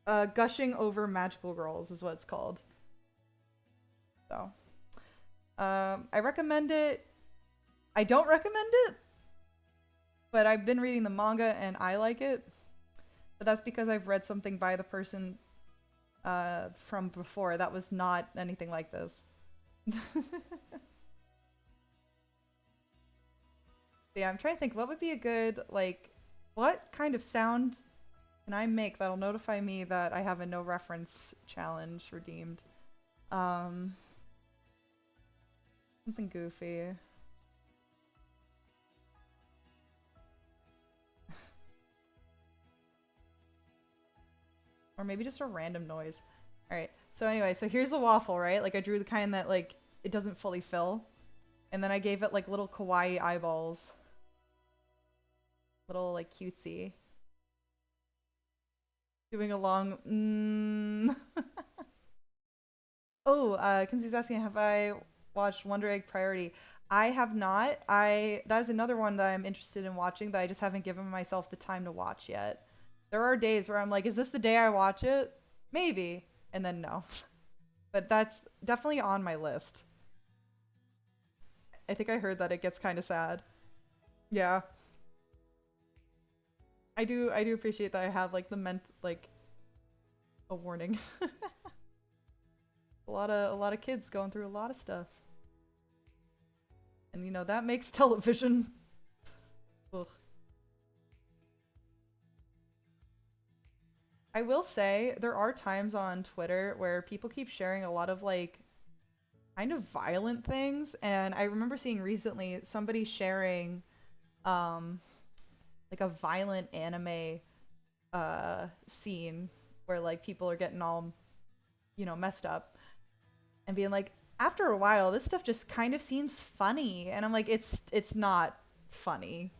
Gushing Over Magical Girls is what it's called. So, I recommend it. I don't recommend it, but I've been reading the manga and I like it. But that's because I've read something by the person from before that was not anything like this. But yeah, I'm trying to think what would be a good, like, what kind of sound can I make that'll notify me that I have a no reference challenge redeemed? Something goofy. Or maybe just a random noise. Alright, so anyway, so here's the waffle, right? Like I drew the kind that like, it doesn't fully fill. And then I gave it like little kawaii eyeballs. Little like cutesy. Doing a long Oh, Kinsey's asking, have I watched Wonder Egg Priority? I have not. That is another one that I'm interested in watching that I just haven't given myself the time to watch yet. There are days where I'm like, is this the day I watch it? Maybe. And then no. But that's definitely on my list. I think I heard that it gets kind of sad. Yeah. I do appreciate that I have like a warning. a lot of kids going through a lot of stuff. And you know, that makes television. Ugh. I will say there are times on Twitter where people keep sharing a lot of like kind of violent things, and I remember seeing recently somebody sharing like a violent anime scene where like people are getting all, you know, messed up and being like, after a while, this stuff just kind of seems funny, and I'm like, it's not funny.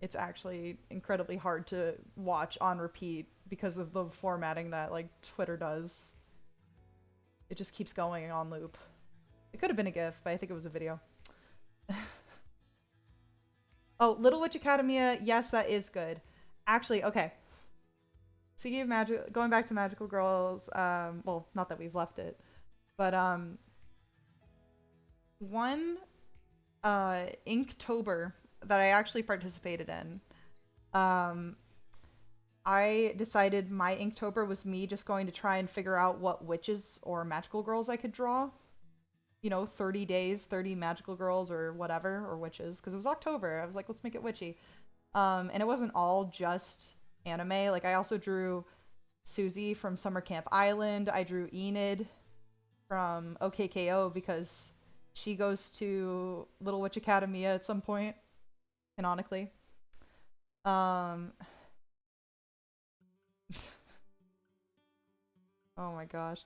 It's actually incredibly hard to watch on repeat because of the formatting that like Twitter does. It just keeps going on loop. It could have been a GIF, but I think it was a video. Oh, Little Witch Academia, yes, that is good. Actually, okay. Speaking of magic, going back to Magical Girls, well, not that we've left it, but one Inktober that I actually participated in, I decided my Inktober was me just going to try and figure out what witches or magical girls I could draw. You know, 30 days, 30 magical girls or whatever, or witches, because it was October. I was like, let's make it witchy. And it wasn't all just anime. Like, I also drew Susie from Summer Camp Island. I drew Enid from OKKO because she goes to Little Witch Academia at some point, canonically. Oh my gosh.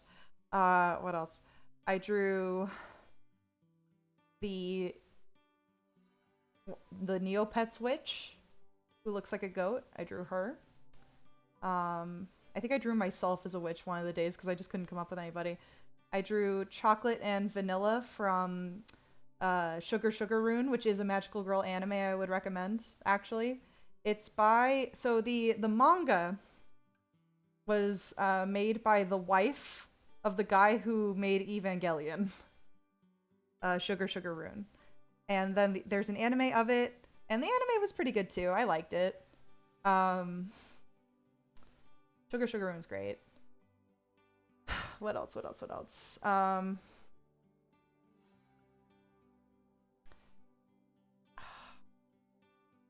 What else? I drew the Neopets witch who looks like a goat. I drew her. I think I drew myself as a witch one of the days because I just couldn't come up with anybody. I drew Chocolate and Vanilla from Sugar Sugar Rune, which is a magical girl anime I would recommend, actually. It's by... So the manga was made by the wife of the guy who made Evangelion. Sugar Sugar Rune. And then there's an anime of it, and the anime was pretty good too. I liked it. Sugar Sugar Rune's great. What else? What else? What else?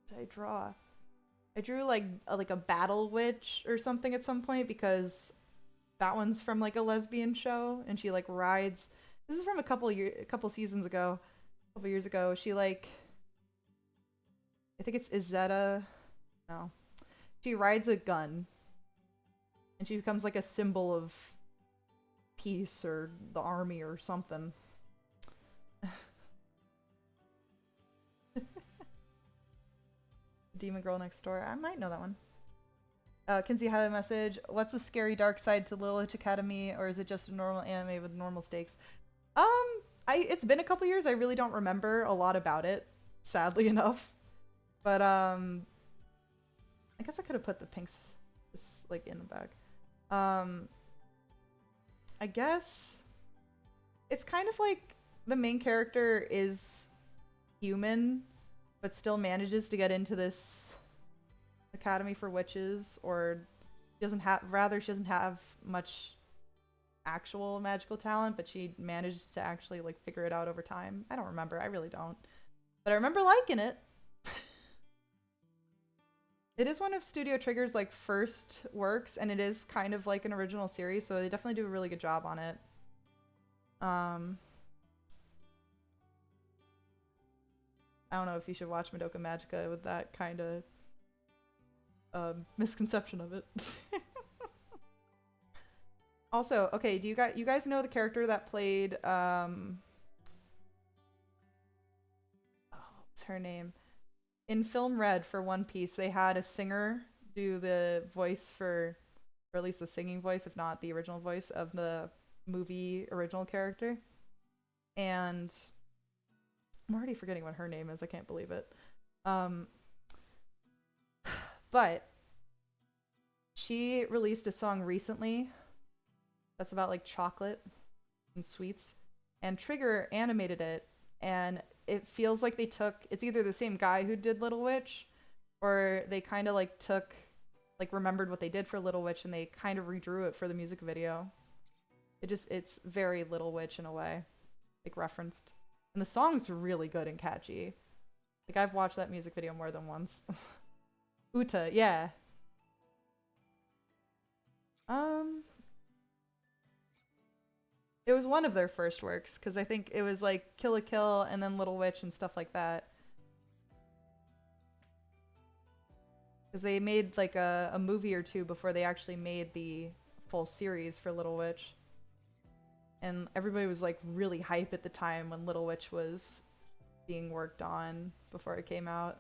Did I draw? I drew like a battle witch or something at some point because that one's from like a lesbian show, and she like rides. This is from a couple seasons ago, a couple years ago. She like, I think it's Izetta. No, she rides a gun, and she becomes like a symbol of peace or the army or something. Demon Girl Next Door. I might know that one. Kinsey had a message. What's the scary dark side to Lilith Academy, or is it just a normal anime with normal stakes? It's been a couple years. I really don't remember a lot about it, sadly enough. But I guess I could have put the pinks just like in the bag. I guess it's kind of like the main character is human, but still manages to get into this academy for witches, or she doesn't have much actual magical talent, but she managed to actually like figure it out over time. I don't remember. I really don't. But I remember liking it. It is one of Studio Trigger's like first works, and it is kind of like an original series, so they definitely do a really good job on it. I don't know if you should watch Madoka Magica with that kind of misconception of it. Also, okay, do you guys know the character that played what's her name? In Film Red for One Piece, they had a singer do the voice for, or at least the singing voice, if not the original voice of the movie original character. And I'm already forgetting what her name is. I can't believe it. But she released a song recently that's about like chocolate and sweets, and Trigger animated it, and it feels like they took, it's either the same guy who did Little Witch, or they kind of like took, like remembered what they did for Little Witch and they kind of redrew it for the music video. It's very Little Witch in a way, like referenced. And the song's really good and catchy. Like I've watched that music video more than once. Uta, yeah. It was one of their first works, because I think it was like Kill la Kill and then Little Witch and stuff like that. Because they made like a movie or two before they actually made the full series for Little Witch. and everybody was like really hype at the time when Little Witch was being worked on before it came out.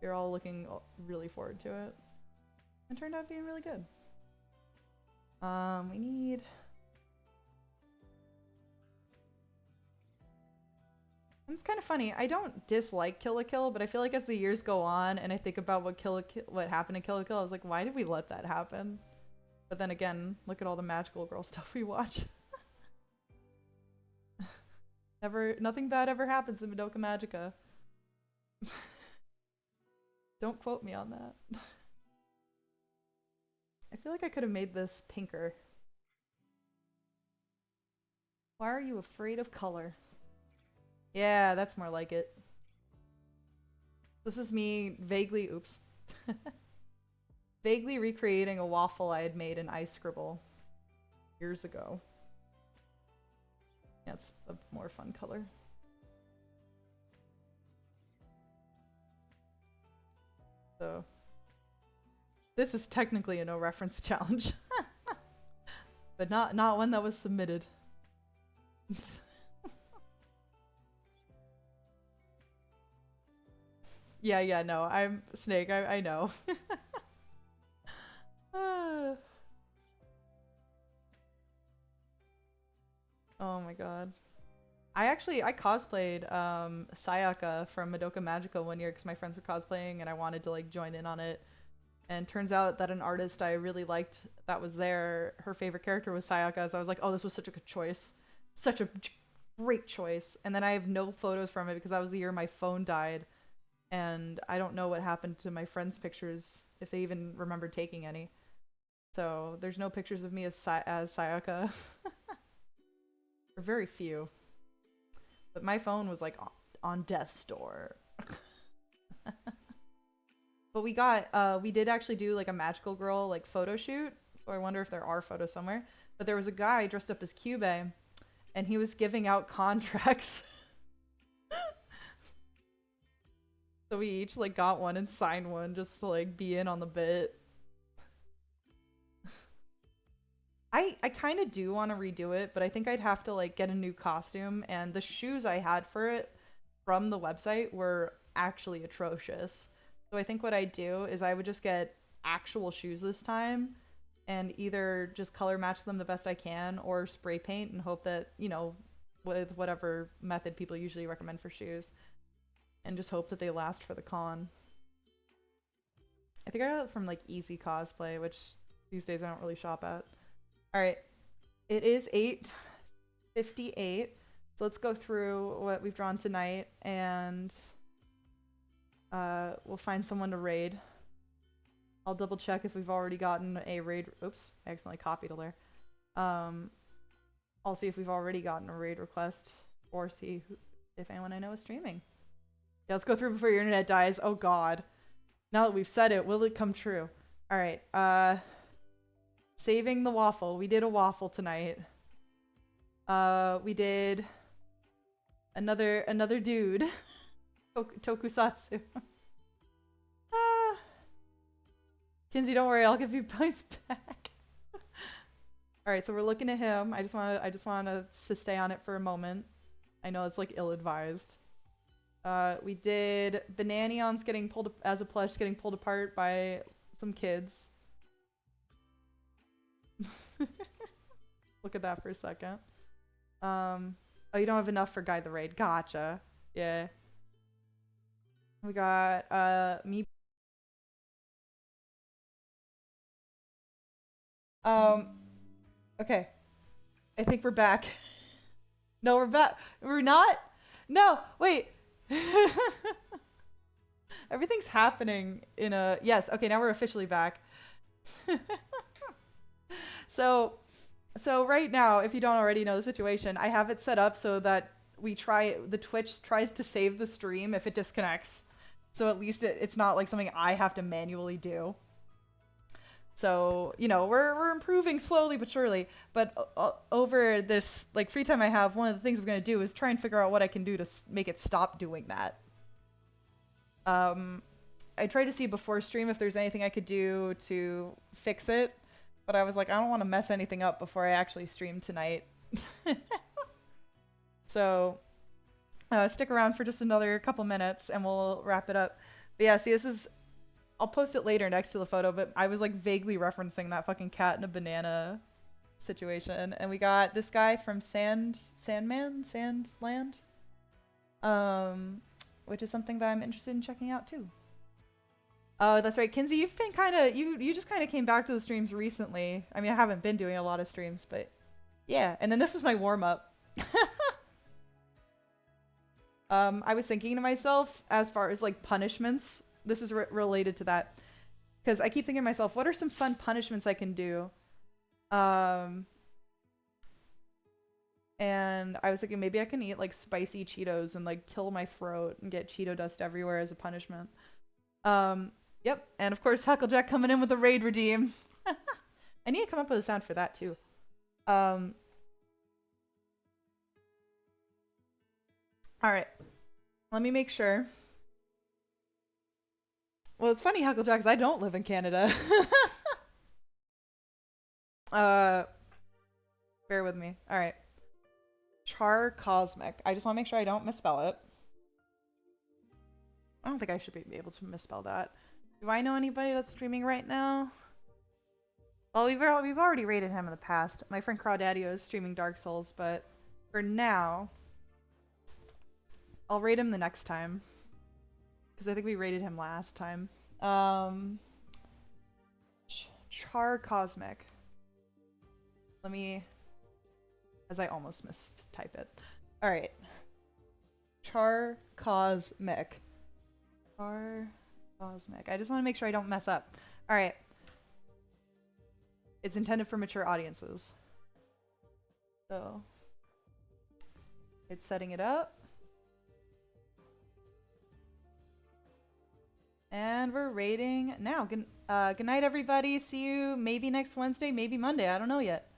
You're all looking really forward to it. It turned out being really good. We need... It's kind of funny. I don't dislike Kill la Kill, but I feel like as the years go on and I think about what happened to Kill la Kill, I was like, why did we let that happen? But then again, look at all the magical girl stuff we watch. Nothing bad ever happens in Madoka Magica. Don't quote me on that. I feel like I could have made this pinker. Why are you afraid of color? Yeah, that's more like it. This is me vaguely, oops. Vaguely recreating a waffle I had made in Ice Scribble years ago. Yeah, it's a more fun color. So, this is technically a no reference challenge. But not one that was submitted. Yeah, no, I'm Snake, I know. Oh my god. I cosplayed Sayaka from Madoka Magica one year because my friends were cosplaying and I wanted to like join in on it. And turns out that an artist I really liked that was there, her favorite character was Sayaka, so I was like, oh, this was such a good choice. Such a great choice. And then I have no photos from it because that was the year my phone died. And I don't know what happened to my friends' pictures, if they even remembered taking any. So there's no pictures of me as Sayaka. Or very few. But my phone was like on death's door. But we did actually do like a magical girl like photo shoot. So I wonder if there are photos somewhere. But there was a guy dressed up as Kyubey and he was giving out contracts. So we each like got one and signed one just to like be in on the bit. I kind of do want to redo it, but I think I'd have to like get a new costume, and the shoes I had for it from the website were actually atrocious. So I think what I'd do is I would just get actual shoes this time and either just color match them the best I can or spray paint and hope that, you know, with whatever method people usually recommend for shoes, and just hope that they last for the con. I think I got it from like Easy Cosplay, which these days I don't really shop at. Alright, it is 8:58, so let's go through what we've drawn tonight, and we'll find someone to raid. I'll double check if we've already gotten a raid. Oops, I accidentally copied a layer. I'll see if we've already gotten a raid request, or see if anyone I know is streaming. Yeah, let's go through before your internet dies. Oh god. Now that we've said it, will it come true? Alright, saving the waffle. We did a waffle tonight. We did another dude. Tokusatsu. Kinsey, don't worry, I'll give you points back. Alright, so we're looking at him. I just wanna stay on it for a moment. I know it's like ill-advised. We did Bananion's getting pulled as a plush, getting pulled apart by some kids. Look at that for a second. Oh, you don't have enough for Guide the Raid. Gotcha. Yeah. We got me. Okay. I think we're back. No, we're back. We're not? No, wait. Everything's happening in a... Yes, okay, now we're officially back. So right now, if you don't already know the situation, I have it set up so that the Twitch tries to save the stream if it disconnects. So at least it's not like something I have to manually do. So, you know, we're improving slowly but surely. But over this like free time I have, one of the things I'm going to do is try and figure out what I can do to make it stop doing that. I tried to see before stream if there's anything I could do to fix it. But I was like, I don't want to mess anything up before I actually stream tonight. So stick around for just another couple minutes and we'll wrap it up. But yeah, see, this is, I'll post it later next to the photo, but I was like vaguely referencing that fucking cat in a banana situation. And we got this guy from Sandland, which is something that I'm interested in checking out too. Oh, that's right, Kinsey. You've been kind of you just kind of came back to the streams recently. I mean, I haven't been doing a lot of streams, but yeah. And then this was my warm up. I was thinking to myself, as far as like punishments, this is related to that, because I keep thinking to myself, what are some fun punishments I can do? And I was thinking maybe I can eat like spicy Cheetos and like kill my throat and get Cheeto dust everywhere as a punishment. Yep. And of course, Hucklejack coming in with the raid redeem. I need to come up with a sound for that too. All right. Let me make sure. Well, it's funny, Hucklejack, because I don't live in Canada. Bear with me. All right. Char Cosmic. I just want to make sure I don't misspell it. I don't think I should be able to misspell that. Do I know anybody that's streaming right now? Well, we've already rated him in the past. My friend Crawdaddy is streaming Dark Souls, but for now, I'll rate him the next time. Because I think we rated him last time. Char Cosmic. Let me... As I almost mistype it. Alright. Char Cosmic. Char Cosmic. I just want to make sure I don't mess up. Alright. It's intended for mature audiences. So... It's setting it up. And we're rating now. Good night, everybody. See you maybe next Wednesday, maybe Monday. I don't know yet.